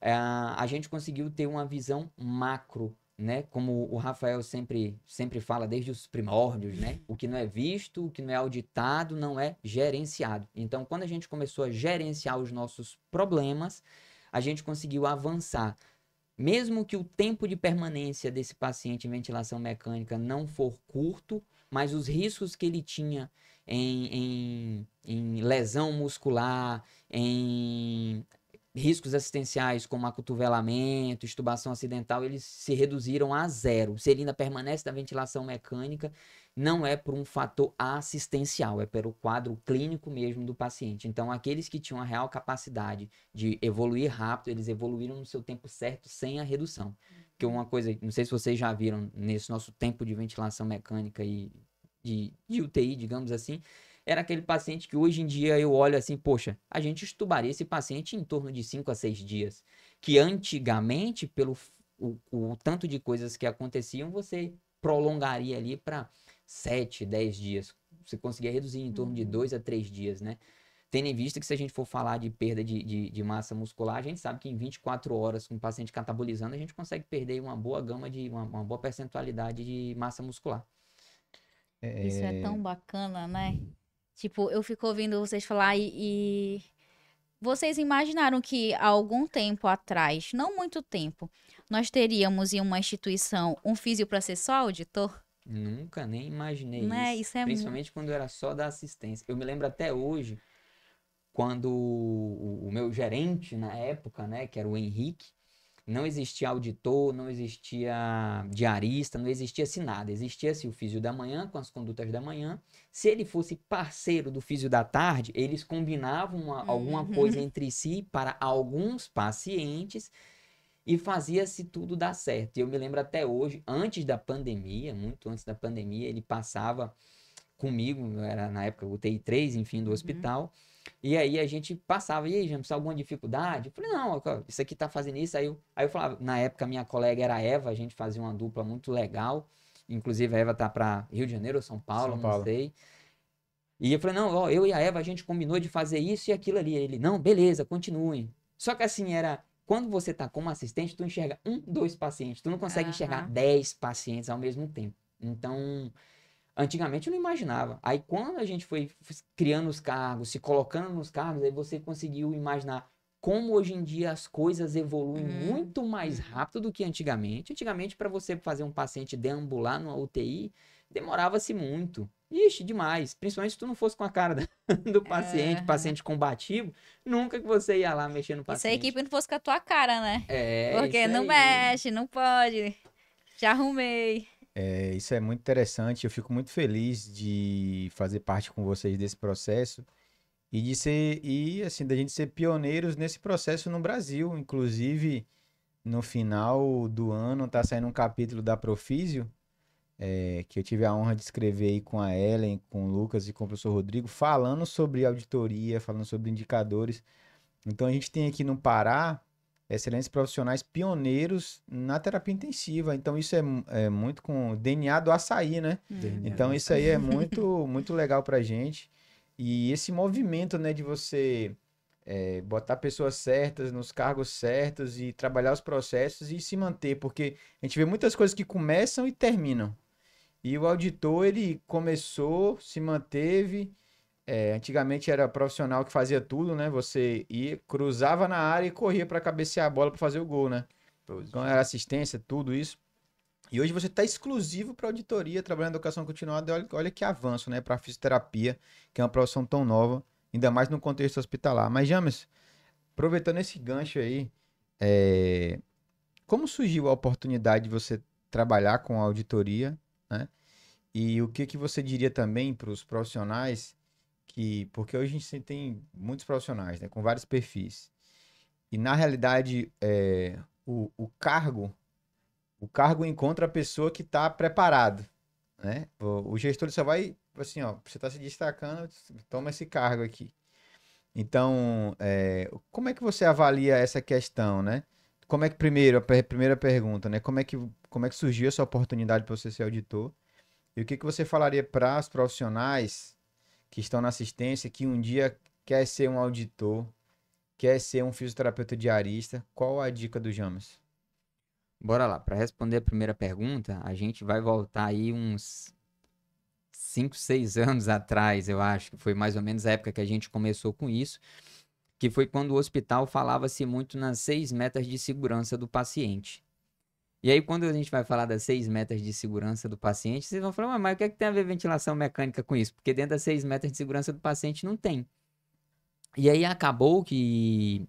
a gente conseguiu ter uma visão macro, né? Como o Rafael sempre fala desde os primórdios, né? O que não é visto, o que não é auditado, não é gerenciado. Então, quando a gente começou a gerenciar os nossos problemas, a gente conseguiu avançar. Mesmo que o tempo de permanência desse paciente em ventilação mecânica não for curto, mas os riscos que ele tinha em lesão muscular, em riscos assistenciais como acotovelamento, estubação acidental, eles se reduziram a zero. Se ele ainda permanece na ventilação mecânica, não é por um fator assistencial, é pelo quadro clínico mesmo do paciente. Então, aqueles que tinham a real capacidade de evoluir rápido, eles evoluíram no seu tempo certo, sem a redução. Porque uma coisa, não sei se vocês já viram nesse nosso tempo de ventilação mecânica e de UTI, digamos assim, era aquele paciente que hoje em dia eu olho assim, poxa, a gente estubaria esse paciente em torno de 5 a 6 dias. Que antigamente, pelo o tanto de coisas que aconteciam, você prolongaria ali para 7, 10 dias. Você conseguia reduzir em torno de 2 a 3 dias, né? Tendo em vista que se a gente for falar de perda de massa muscular, a gente sabe que em 24 horas, com o paciente catabolizando, a gente consegue perder uma boa gama uma boa percentualidade de massa muscular. Isso é tão bacana, né? Tipo, eu fico ouvindo vocês falar e vocês imaginaram que há algum tempo atrás, não muito tempo, nós teríamos em uma instituição um físio para ser só auditor? Nunca nem imaginei Né? isso. Isso é Principalmente quando era só da assistência. Eu me lembro até hoje, quando o meu gerente na época, né, que era o Henrique, não existia auditor, não existia diarista, não existia-se nada. Existia-se o físio da manhã, com as condutas da manhã. Se ele fosse parceiro do físio da tarde, eles combinavam alguma coisa entre si para alguns pacientes e fazia-se tudo dar certo. E eu me lembro até hoje, antes da pandemia, muito antes da pandemia, ele passava comigo, era na época o UTI 3, enfim, do hospital. E aí a gente passava, e aí, James, alguma dificuldade? Eu falei, não, isso aqui tá fazendo isso. Aí eu falava, na época minha colega era a Eva, a gente fazia uma dupla muito legal. Inclusive a Eva tá para Rio de Janeiro ou São Paulo, não sei. E eu falei, não, ó, eu e a Eva, a gente combinou de fazer isso e aquilo ali. Ele, não, beleza, continuem. Só que assim, quando você tá como assistente, tu enxerga 1, 2 pacientes. Tu não consegue enxergar 10 pacientes ao mesmo tempo. Então, antigamente eu não imaginava. Aí quando a gente foi criando os cargos, se colocando nos cargos, aí você conseguiu imaginar como hoje em dia as coisas evoluem muito mais rápido do que antigamente. Antigamente, para você fazer um paciente deambular numa UTI, demorava-se muito. Ixi, demais. Principalmente se tu não fosse com a cara do paciente combativo, nunca que você ia lá mexer no E se a paciente. equipe não fosse com a tua cara, né? É, Porque isso não aí. mexe, não pode. Já arrumei. Isso é muito interessante. Eu fico muito feliz de fazer parte com vocês desse processo e de ser assim da gente ser pioneiros nesse processo no Brasil. Inclusive, no final do ano tá saindo um capítulo da Profísio, que eu tive a honra de escrever aí com a Ellen, com o Lucas e com o professor Rodrigo, falando sobre auditoria, falando sobre indicadores. Então a gente tem aqui no Pará excelentes profissionais pioneiros na terapia intensiva. Então isso é muito com o DNA do açaí, né? Então isso aí é muito, muito legal pra gente. E esse movimento, né, de você botar pessoas certas nos cargos certos e trabalhar os processos e se manter, porque a gente vê muitas coisas que começam e terminam. E o auditor, ele começou, se manteve. Antigamente era profissional que fazia tudo, né? Você ia, cruzava na área e corria para cabecear a bola para fazer o gol, né? Então era assistência, tudo isso. E hoje você está exclusivo para auditoria, trabalhando em educação continuada. Olha que avanço, né? Para fisioterapia, que é uma profissão tão nova, ainda mais no contexto hospitalar. Mas, James, aproveitando esse gancho aí, como surgiu a oportunidade de você trabalhar com auditoria, né? E o que você diria também para os profissionais porque hoje a gente tem muitos profissionais, né, com vários perfis. E na realidade, o cargo encontra a pessoa que está preparado, né? O gestor ele só vai, assim, ó, você está se destacando, toma esse cargo aqui. Então, como é que você avalia essa questão, né? Como é que, primeiro, a primeira pergunta, né? Como é que surgiu essa oportunidade para você ser auditor? E o que você falaria para os profissionais que estão na assistência, que um dia quer ser um auditor, quer ser um fisioterapeuta diarista? Qual a dica do James? Bora lá, para responder a primeira pergunta, a gente vai voltar aí uns 5, 6 anos atrás, eu acho, que foi mais ou menos a época que a gente começou com isso, que foi quando o hospital falava-se muito nas 6 metas de segurança do paciente. E aí, quando a gente vai falar das 6 metas de segurança do paciente, vocês vão falar, mas o que é que tem a ver ventilação mecânica com isso? Porque dentro das 6 metas de segurança do paciente não tem. E aí acabou que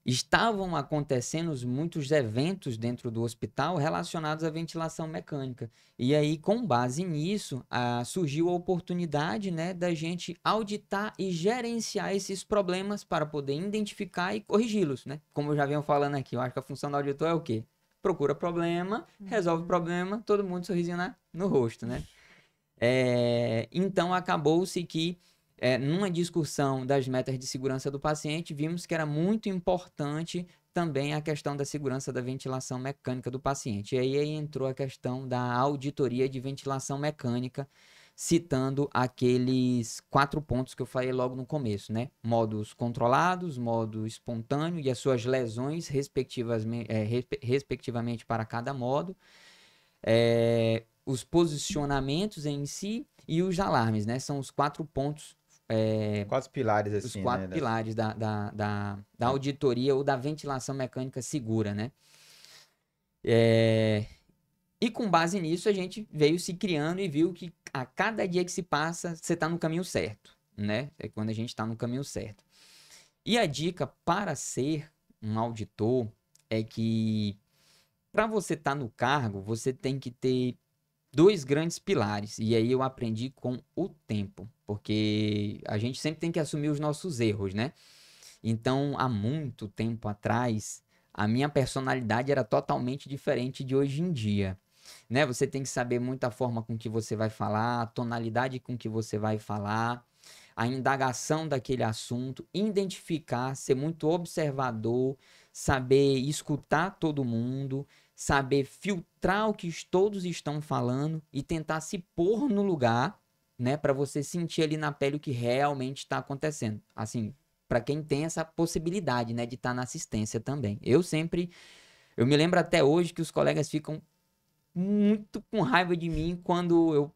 estavam acontecendo muitos eventos dentro do hospital relacionados à ventilação mecânica. E aí, com base nisso, surgiu a oportunidade, né, da gente auditar e gerenciar esses problemas para poder identificar e corrigi-los, né? Como eu já venho falando aqui, eu acho que a função do auditor é o quê? Procura problema, resolve problema, todo mundo sorrisinho no rosto, né? Então, acabou-se que numa discussão das metas de segurança do paciente, vimos que era muito importante também a questão da segurança da ventilação mecânica do paciente. E aí entrou a questão da auditoria de ventilação mecânica, citando aqueles 4 pontos que eu falei logo no começo, né? Modos controlados, modo espontâneo e as suas lesões, respectivamente para cada modo. Os posicionamentos em si e os alarmes, né? São os 4 pontos. 4 pilares, assim, os 4 pilares da auditoria ou da ventilação mecânica segura, né? E com base nisso, a gente veio se criando e viu que a cada dia que se passa, você está no caminho certo, né? É quando a gente está no caminho certo. E a dica para ser um auditor é que para você estar no cargo, você tem que ter 2 grandes pilares, e aí eu aprendi com o tempo, porque a gente sempre tem que assumir os nossos erros, né? Então, há muito tempo atrás, a minha personalidade era totalmente diferente de hoje em dia, né? Você tem que saber muito a forma com que você vai falar, a tonalidade com que você vai falar, a indagação daquele assunto, identificar, ser muito observador, saber escutar todo mundo, saber filtrar o que todos estão falando e tentar se pôr no lugar, né, para você sentir ali na pele o que realmente está acontecendo. Assim, para quem tem essa possibilidade, né, de estar na assistência também. Eu me lembro até hoje que os colegas ficam muito com raiva de mim quando eu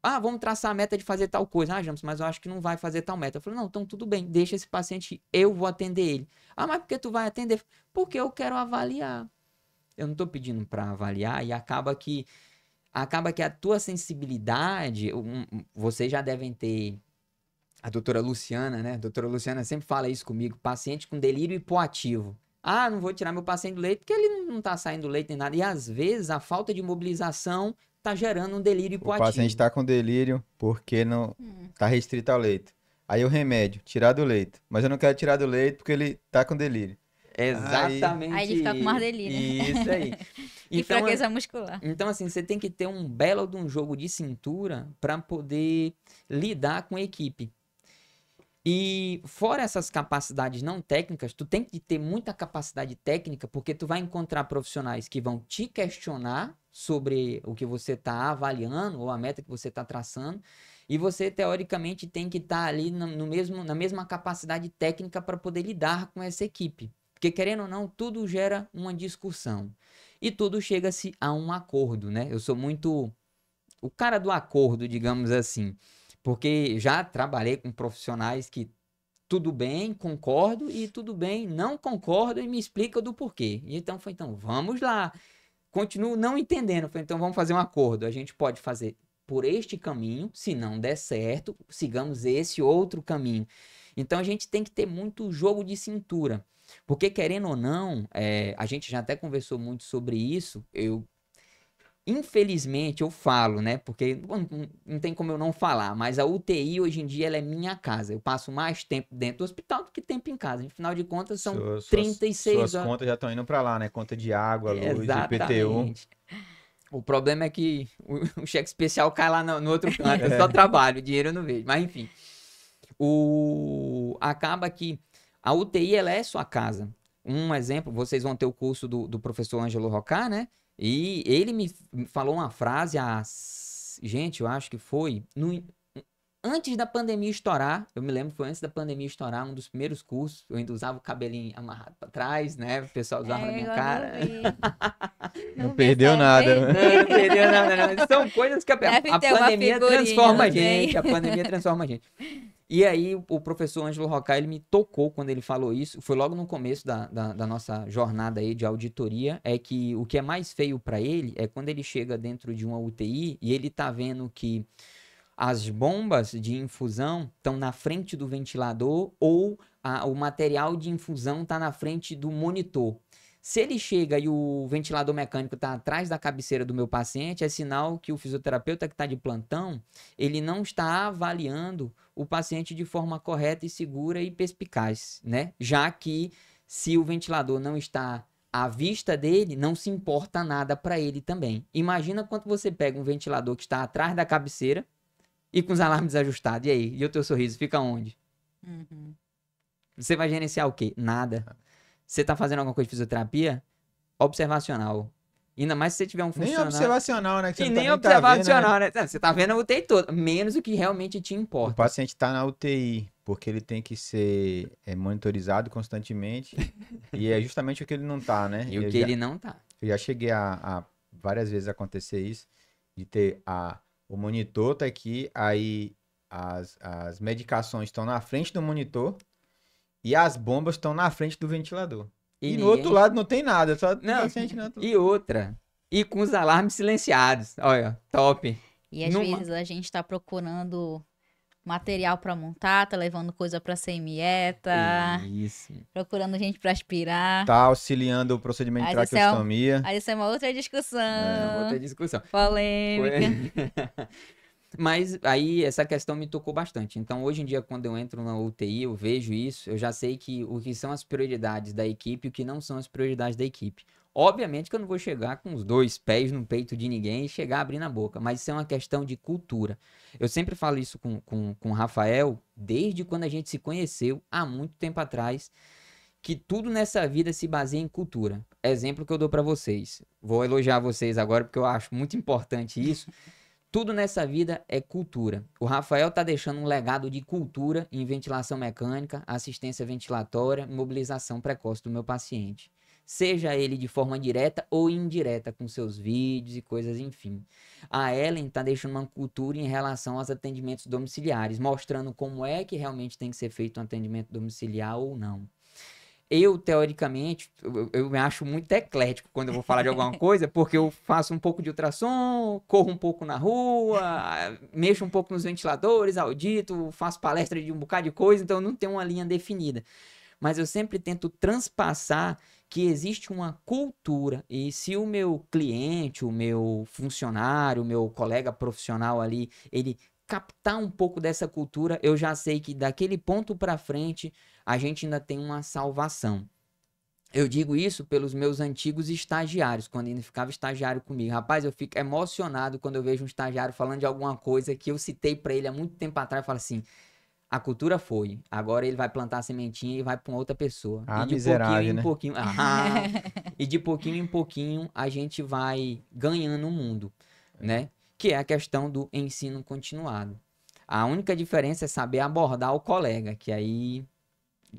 vamos traçar a meta de fazer tal coisa. James, mas eu acho que não vai fazer tal meta. Eu falei, não, então tudo bem, deixa esse paciente, eu vou atender ele. Mas por que tu vai atender? Porque eu quero avaliar. Eu não estou pedindo para avaliar e acaba que a tua sensibilidade, vocês já devem ter, a doutora Luciana, né? A doutora Luciana sempre fala isso comigo, paciente com delírio hipoativo. Não vou tirar meu paciente do leito porque ele não está saindo do leito nem nada. E às vezes a falta de mobilização está gerando um delírio hipoativo. O paciente está com delírio porque não está restrito ao leito. Aí o remédio, tirar do leito. Mas eu não quero tirar do leito porque ele está com delírio. Exatamente. Aí ele fica com mais delírio. Isso aí. E fraqueza muscular. Então, assim, você tem que ter um belo de um jogo de cintura para poder lidar com a equipe. E fora essas capacidades não técnicas, tu tem que ter muita capacidade técnica, porque tu vai encontrar profissionais que vão te questionar sobre o que você está avaliando ou a meta que você está traçando, e você, teoricamente, tem que estar ali na mesma capacidade técnica para poder lidar com essa equipe. Porque, querendo ou não, tudo gera uma discussão. E tudo chega-se a um acordo, né? Eu sou muito o cara do acordo, digamos assim. Porque já trabalhei com profissionais que tudo bem, concordo, e tudo bem, não concordo, e me explica do porquê. E então foi, vamos lá. Continuo não entendendo. Foi, então vamos fazer um acordo. A gente pode fazer por este caminho, se não der certo, sigamos esse outro caminho. Então a gente tem que ter muito jogo de cintura. Porque, querendo ou não, a gente já até conversou muito sobre isso. Infelizmente, eu falo, né? Porque não tem como eu não falar, mas a UTI hoje em dia ela é minha casa. Eu passo mais tempo dentro do hospital do que tempo em casa. Afinal de contas, são 36 horas. Suas contas já estão indo para lá, né? Conta de água, luz, Exatamente. IPTU. O problema é que o cheque especial cai lá no outro canto. Eu só trabalho, dinheiro eu não vejo. Mas, enfim. Acaba que a UTI, ela é sua casa. Um exemplo, vocês vão ter o curso do professor Ângelo Rocá, né? E ele me falou uma frase há gente, eu acho que foi antes da pandemia estourar. Eu me lembro que foi antes da pandemia estourar, um dos primeiros cursos. Eu ainda usava o cabelinho amarrado pra trás, né? O pessoal usava na minha eu cara. Não vi perdeu essa nada. vez. Não perdeu nada, não. São coisas que a Deve ter uma pandemia figurinha, transforma a não sei. gente. A pandemia transforma a gente. E aí, o professor Ângelo Rocá, ele me tocou quando ele falou isso. Foi logo no começo da nossa jornada aí de auditoria. É que o que é mais feio para ele é quando ele chega dentro de uma UTI e ele tá vendo que as bombas de infusão estão na frente do ventilador ou o material de infusão está na frente do monitor. Se ele chega e o ventilador mecânico está atrás da cabeceira do meu paciente, é sinal que o fisioterapeuta que está de plantão, ele não está avaliando o paciente de forma correta e segura e perspicaz, né? Já que se o ventilador não está à vista dele, não se importa nada para ele também. Imagina quando você pega um ventilador que está atrás da cabeceira e com os alarmes desajustados. E aí? E o teu sorriso fica onde? Uhum. Você vai gerenciar o quê? Nada. Você tá fazendo alguma coisa de fisioterapia? Observacional. Ainda mais se você tiver um Nem funcionário... observacional, né? Que você E não tá nem nem tá vendo, né? observacional, né? Você tá vendo a UTI toda. Menos o que realmente te O importa. paciente tá na UTI, porque ele tem que ser monitorizado constantemente. E é justamente o que ele não tá, né? E o que ele não tá. Eu já cheguei a várias vezes acontecer isso, de ter o monitor tá aqui, aí as medicações estão na frente do monitor e as bombas estão na frente do ventilador. E no outro lado não tem nada, só o Não, paciente no outro lado. e outra. E com os alarmes silenciados. Olha, top. E às Numa- vezes a gente tá procurando material pra montar, tá levando coisa pra ser mieta, Isso. procurando gente pra aspirar. Tá auxiliando o procedimento de Mas isso é traqueostomia. Aí isso é uma outra discussão. Outra discussão. Polêmica. Mas aí essa questão me tocou bastante. Então, hoje em dia, quando eu entro na UTI, eu vejo isso, eu já sei que o que são as prioridades da equipe e o que não são as prioridades da equipe. Obviamente que eu não vou chegar com os 2 pés no peito de ninguém e chegar abrindo a boca, mas isso é uma questão de cultura. Eu sempre falo isso com o Rafael, desde quando a gente se conheceu, há muito tempo atrás, que tudo nessa vida se baseia em cultura. Exemplo que eu dou pra vocês. Vou elogiar vocês agora porque eu acho muito importante isso. Tudo nessa vida é cultura. O Rafael tá deixando um legado de cultura em ventilação mecânica, assistência ventilatória, mobilização precoce do meu paciente. Seja ele de forma direta ou indireta, com seus vídeos e coisas, enfim. A Ellen tá deixando uma cultura em relação aos atendimentos domiciliares, mostrando como é que realmente tem que ser feito um atendimento domiciliar ou não. Eu, teoricamente, eu me acho muito eclético quando eu vou falar de alguma coisa, porque eu faço um pouco de ultrassom, corro um pouco na rua, mexo um pouco nos ventiladores, audito, faço palestra de um bocado de coisa, então eu não tenho uma linha definida. Mas eu sempre tento transpassar que existe uma cultura, e se o meu cliente, o meu funcionário, o meu colega profissional ali, ele captar um pouco dessa cultura, eu já sei que daquele ponto para frente a gente ainda tem uma salvação. Eu digo isso pelos meus antigos estagiários, quando ainda ficava estagiário comigo. Rapaz, eu fico emocionado quando eu vejo um estagiário falando de alguma coisa que eu citei para ele há muito tempo atrás. Eu falo assim, a cultura foi, agora ele vai plantar a sementinha e vai para uma outra pessoa. Ah, E de miserável, pouquinho em né? pouquinho, e de pouquinho em pouquinho a gente vai ganhando o mundo, né? Que é a questão do ensino continuado. A única diferença é saber abordar o colega, que aí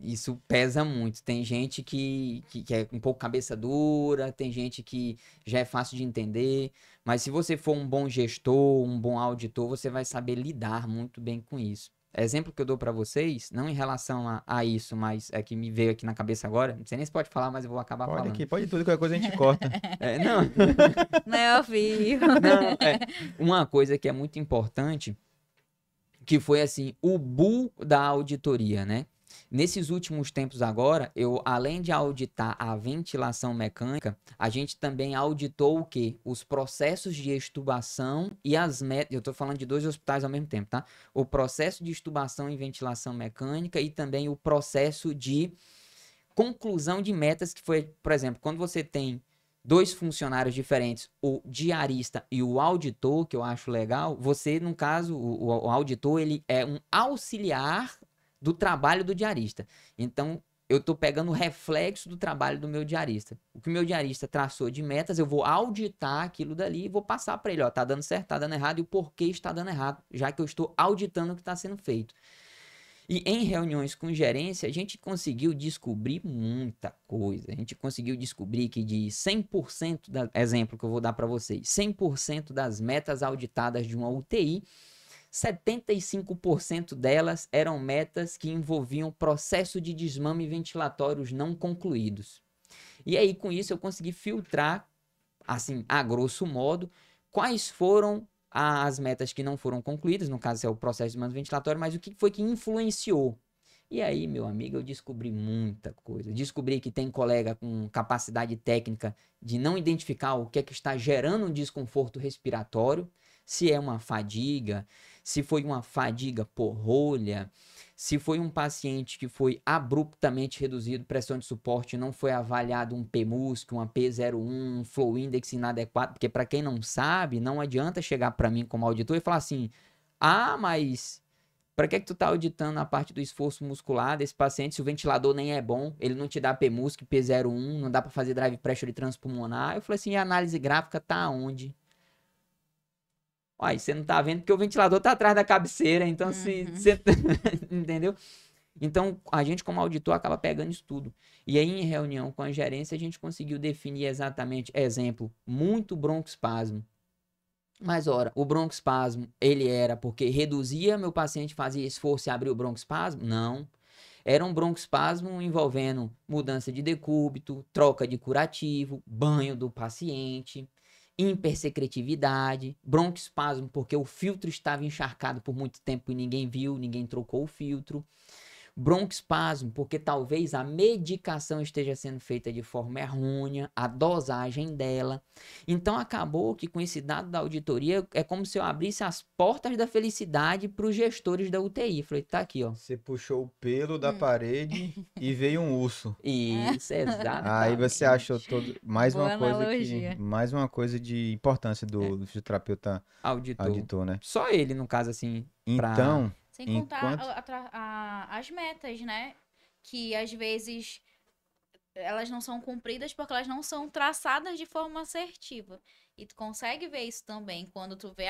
isso pesa muito. Tem gente que é um pouco cabeça dura, tem gente que já é fácil de entender, mas se você for um bom gestor, um bom auditor, você vai saber lidar muito bem com isso. Exemplo que eu dou pra vocês, não em relação a isso, mas é que me veio aqui na cabeça agora, não sei nem se pode falar, mas eu vou acabar Pode falando. aqui, pode tudo, qualquer coisa a gente corta. Não, Não é ao vivo. não, uma coisa que é muito importante, que foi assim, o bull da auditoria, né? Nesses últimos tempos agora, eu, além de auditar a ventilação mecânica, a gente também auditou o quê? Os processos de extubação e as metas. Eu tô falando de 2 hospitais ao mesmo tempo, tá? O processo de extubação e ventilação mecânica e também o processo de conclusão de metas, que foi, por exemplo, quando você tem 2 funcionários diferentes, o diarista e o auditor, que eu acho legal, você, no caso, o auditor, ele é um auxiliar do trabalho do diarista. Então, eu tô pegando o reflexo do trabalho do meu diarista. O que o meu diarista traçou de metas, eu vou auditar aquilo dali e vou passar para ele, ó, tá dando certo, tá dando errado e o porquê está dando errado, já que eu estou auditando o que está sendo feito. E em reuniões com gerência, a gente conseguiu descobrir muita coisa. A gente conseguiu descobrir que de 100%, exemplo que eu vou dar para vocês, 100% das metas auditadas de uma UTI, 75% delas eram metas que envolviam processo de desmame ventilatórios não concluídos. E aí, com isso, eu consegui filtrar, assim, a grosso modo, quais foram as metas que não foram concluídas, no caso é o processo de desmame ventilatório, mas o que foi que influenciou. E aí, meu amigo, eu descobri muita coisa. Descobri que tem colega com capacidade técnica de não identificar o que é que está gerando um desconforto respiratório, se é uma fadiga, se foi uma fadiga por rolha, se foi um paciente que foi abruptamente reduzido pressão de suporte, não foi avaliado um PMUSC, uma P01, um flow index inadequado, porque para quem não sabe, não adianta chegar para mim como auditor e falar assim, mas para que tu tá auditando a parte do esforço muscular desse paciente se o ventilador nem é bom, ele não te dá PMUSC, P01, não dá para fazer drive pressure transpulmonar? Eu falei assim, a análise gráfica tá onde? Aí você não tá vendo porque o ventilador tá atrás da cabeceira, então se entendeu? Então a gente como auditor acaba pegando isso tudo. E aí em reunião com a gerência a gente conseguiu definir exatamente, exemplo, muito broncoespasmo. Mas ora, o broncoespasmo, ele era porque reduzia meu paciente, fazia esforço e abria o broncoespasmo? Não. Era um broncoespasmo envolvendo mudança de decúbito, troca de curativo, banho do paciente, hipersecretividade, broncoespasmo porque o filtro estava encharcado por muito tempo e ninguém viu, ninguém trocou o filtro. Broncoespasmo porque talvez a medicação esteja sendo feita de forma errônea, a dosagem dela. Então acabou que com esse dado da auditoria é como se eu abrisse as portas da felicidade para os gestores da UTI. Falei, tá aqui, ó. Você puxou o pelo da parede e veio um urso. Isso, exatamente. Aí você achou mais Boa uma coisa analogia. mais uma coisa de importância do fisioterapeuta auditor, né? Só ele, no caso, assim, Então, Sem contar enquanto as metas, né? Que às vezes elas não são cumpridas porque elas não são traçadas de forma assertiva. E tu consegue ver isso também quando tu vê,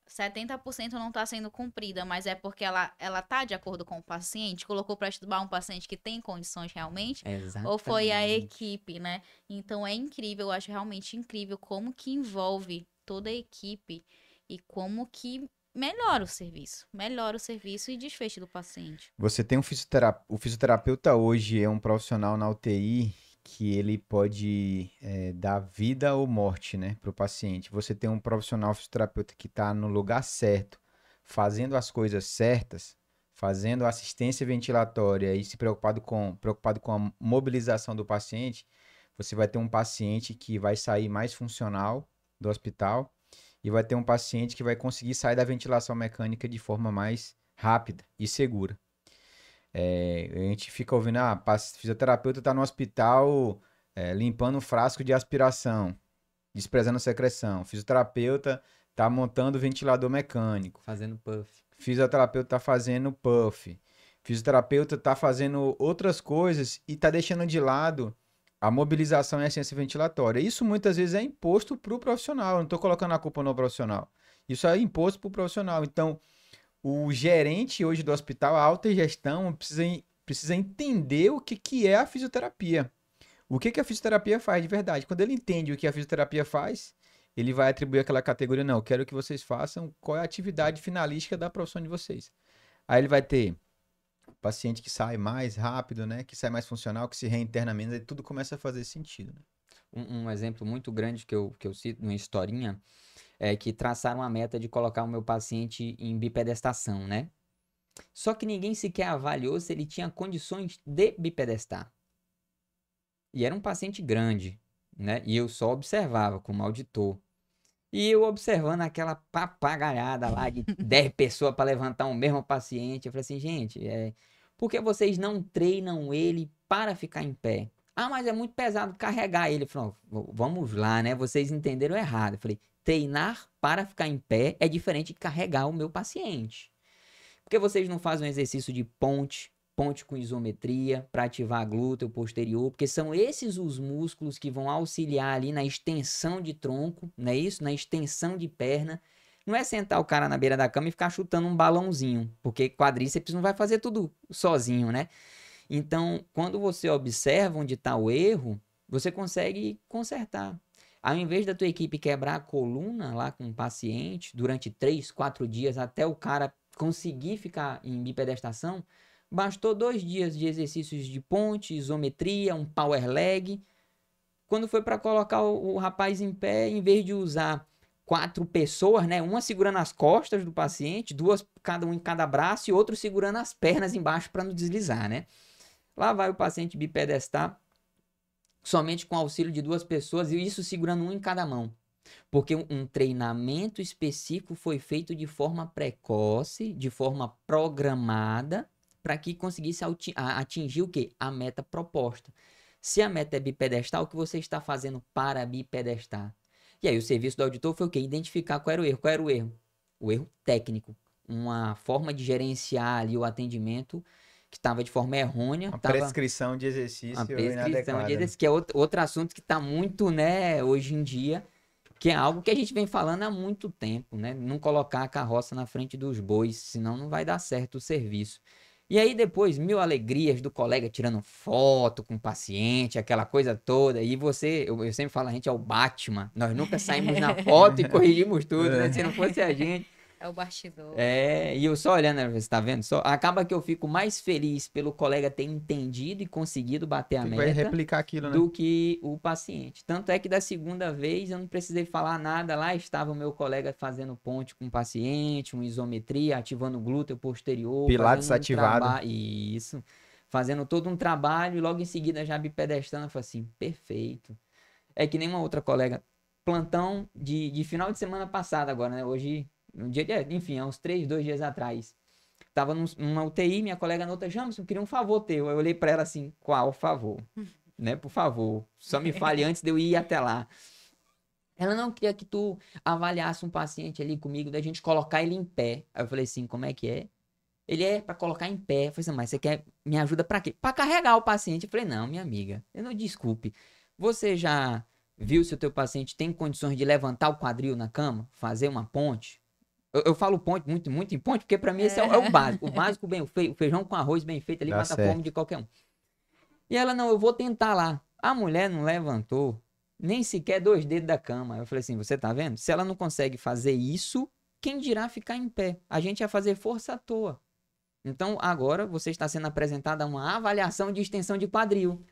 70% não está sendo cumprida, mas é porque ela tá de acordo com o paciente, colocou para estudar um paciente que tem condições realmente, ou foi a equipe, né? Então é incrível, eu acho realmente incrível como que envolve toda a equipe e como que melhora o serviço e desfecho do paciente. você tem o fisioterapeuta hoje é um profissional na UTI que ele pode dar vida ou morte, né, para o paciente. Você tem um profissional fisioterapeuta que está no lugar certo, fazendo as coisas certas, fazendo assistência ventilatória e se preocupado com a mobilização do paciente, você vai ter um paciente que vai sair mais funcional do hospital e vai ter um paciente que vai conseguir sair da ventilação mecânica de forma mais rápida e segura. A gente fica ouvindo, fisioterapeuta está no hospital limpando um frasco de aspiração, desprezando secreção. Fisioterapeuta está montando ventilador mecânico. Fazendo puff. Fisioterapeuta está fazendo puff. Fisioterapeuta está fazendo outras coisas e está deixando de lado a mobilização e a assistência ventilatória. Isso muitas vezes é imposto para o profissional. Eu não estou colocando a culpa no profissional. Isso é imposto para o profissional. Então, o gerente hoje do hospital, a alta gestão, precisa entender o que é a fisioterapia. O que a fisioterapia faz de verdade. Quando ele entende o que a fisioterapia faz, ele vai atribuir aquela categoria, não, eu quero que vocês façam qual é a atividade finalística da profissão de vocês. Aí ele vai ter paciente que sai mais rápido, né? Que sai mais funcional, que se reinterna menos, aí tudo começa a fazer sentido. Né? Um exemplo muito grande que eu cito, uma historinha, é que traçaram a meta de colocar o meu paciente em bipedestação, né? Só que ninguém sequer avaliou se ele tinha condições de bipedestar. E era um paciente grande, né? E eu só observava como auditor. E eu observando aquela papagaiada lá de 10 pessoas para levantar o mesmo paciente, eu falei assim, gente, por que vocês não treinam ele para ficar em pé? Mas é muito pesado carregar ele. Ele falou, vamos lá, né? Vocês entenderam errado. Eu falei, treinar para ficar em pé é diferente de carregar o meu paciente. Por que vocês não fazem um exercício de ponte ponte com isometria para ativar glúteo posterior, porque são esses os músculos que vão auxiliar ali na extensão de tronco, não é isso? Na extensão de perna. Não é sentar o cara na beira da cama e ficar chutando um balãozinho, porque quadríceps não vai fazer tudo sozinho, né? Então, quando você observa onde está o erro, você consegue consertar. Ao invés da tua equipe quebrar a coluna lá com o paciente durante 3, 4 dias até o cara conseguir ficar em bipedestação, bastou 2 dias de exercícios de ponte, isometria, um power leg. Quando foi para colocar o rapaz em pé, em vez de usar 4 pessoas, né? Uma segurando as costas do paciente, 2 cada um em cada braço e outro segurando as pernas embaixo para não deslizar, né? Lá vai o paciente bipedestar somente com auxílio de 2 pessoas e isso segurando um em cada mão. Porque um treinamento específico foi feito de forma precoce, de forma programada, para que conseguisse atingir o quê? A meta proposta. Se a meta é bipedestar, o que você está fazendo para bipedestar? E aí o serviço do auditor foi o quê? Identificar qual era o erro. Qual era o erro? O erro técnico. Uma forma de gerenciar ali o atendimento que estava de forma errônea. Uma prescrição de exercício inadequada. De exercício, que é outro assunto que está muito, né, hoje em dia, que é algo que a gente vem falando há muito tempo, né? Não colocar a carroça na frente dos bois, senão não vai dar certo o serviço. E aí depois, 1000 alegrias do colega tirando foto com o paciente, aquela coisa toda. E você, eu sempre falo, a gente é o Batman. Nós nunca saímos na foto e corrigimos tudo, né? Se não fosse a gente... É o bastidor. E eu só olhando, você tá vendo? Acaba que eu fico mais feliz pelo colega ter entendido e conseguido bater a meta replicar aquilo, né? do que o paciente. Tanto é que da segunda vez eu não precisei falar nada. Lá estava o meu colega fazendo ponte com o paciente, uma isometria, ativando o glúteo posterior. Pilates ativado. Isso. Fazendo todo um trabalho e logo em seguida já bipedestrando. Eu falei assim, perfeito. É que nem uma outra colega. Plantão de final de semana passada agora, né? Hoje... Um dia, enfim, há uns 2 dias atrás. Tava numa UTI, minha colega na outra, Jamerson, eu queria um favor teu. Eu olhei pra ela assim, qual favor? Né, por favor, só me fale antes de eu ir até lá. Ela não queria que tu avaliasse um paciente ali comigo, da gente colocar ele em pé. Aí eu falei assim, como é que é? Ele é pra colocar em pé. Eu falei assim, mas você quer me ajuda pra quê? Pra carregar o paciente. Eu falei, não, minha amiga, eu não desculpe. Você já viu se o teu paciente tem condições de levantar o quadril na cama? Fazer uma ponte? Eu falo ponte, muito em ponte, porque pra mim esse é o básico. O básico bem feito, o feijão com arroz bem feito ali, mata a fome de qualquer um. E ela, não, eu vou tentar lá. A mulher não levantou nem sequer 2 dedos da cama. Eu falei assim, você tá vendo? Se ela não consegue fazer isso, quem dirá ficar em pé? A gente ia fazer força à toa. Então, agora você está sendo apresentada uma avaliação de extensão de quadril.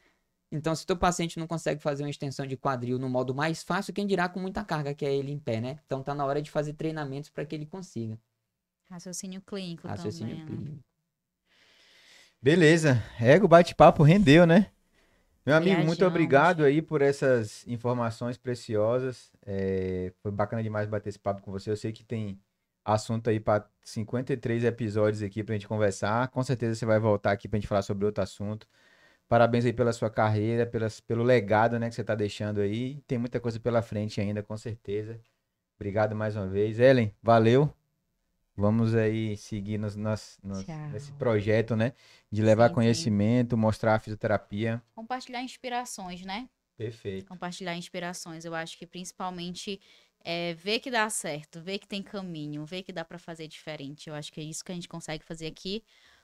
Então, se o teu paciente não consegue fazer uma extensão de quadril no modo mais fácil, quem dirá com muita carga, que é ele em pé, né? Então, tá na hora de fazer treinamentos para que ele consiga. Raciocínio clínico Raciocínio também. clínico. Beleza. O bate-papo rendeu, né? Meu amigo, muito obrigado aí por essas informações preciosas. Foi bacana demais bater esse papo com você. Eu sei que tem assunto aí para 53 episódios aqui pra gente conversar. Com certeza você vai voltar aqui pra gente falar sobre outro assunto. Parabéns aí pela sua carreira, pelo legado, né, que você tá deixando aí. Tem muita coisa pela frente ainda, com certeza. Obrigado mais uma vez. Ellen, valeu. Vamos aí seguir nesse projeto, né? De levar conhecimento, mostrar a fisioterapia. Compartilhar inspirações, né? Perfeito. Compartilhar inspirações. Eu acho que principalmente ver que dá certo, ver que tem caminho, ver que dá pra fazer diferente. Eu acho que é isso que a gente consegue fazer aqui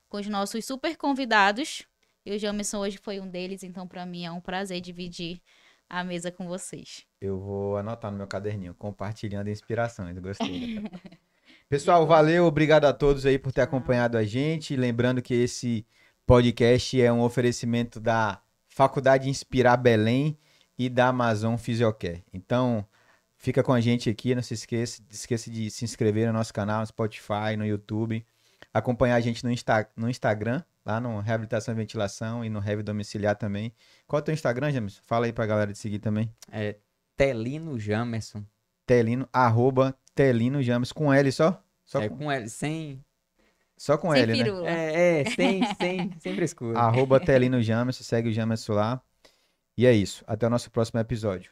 com os nossos super convidados. E o Jamerson hoje foi um deles, então pra mim é um prazer dividir a mesa com vocês. Eu vou anotar no meu caderninho, compartilhando inspirações. Gostei. Pessoal, valeu, obrigado a todos aí por ter acompanhado a gente. Lembrando que esse podcast é um oferecimento da Faculdade Inspirar Belém e da Amazon Physiocare. Então, fica com a gente aqui, não se esqueça de se inscrever no nosso canal, no Spotify, no YouTube. Acompanhar a gente no Instagram, lá no Reabilitação e Ventilação e no Rev Domiciliar também. Qual é o teu Instagram, Jamerson? Fala aí pra galera de seguir também. Telino Jamerson. Telino, @Telino Jamerson, com L só? Com L, sem... Só com sem L, firula. né? sem frescura. @Telino Jamerson, segue o Jamerson lá. E é isso, até o nosso próximo episódio.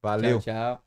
Valeu. Tchau.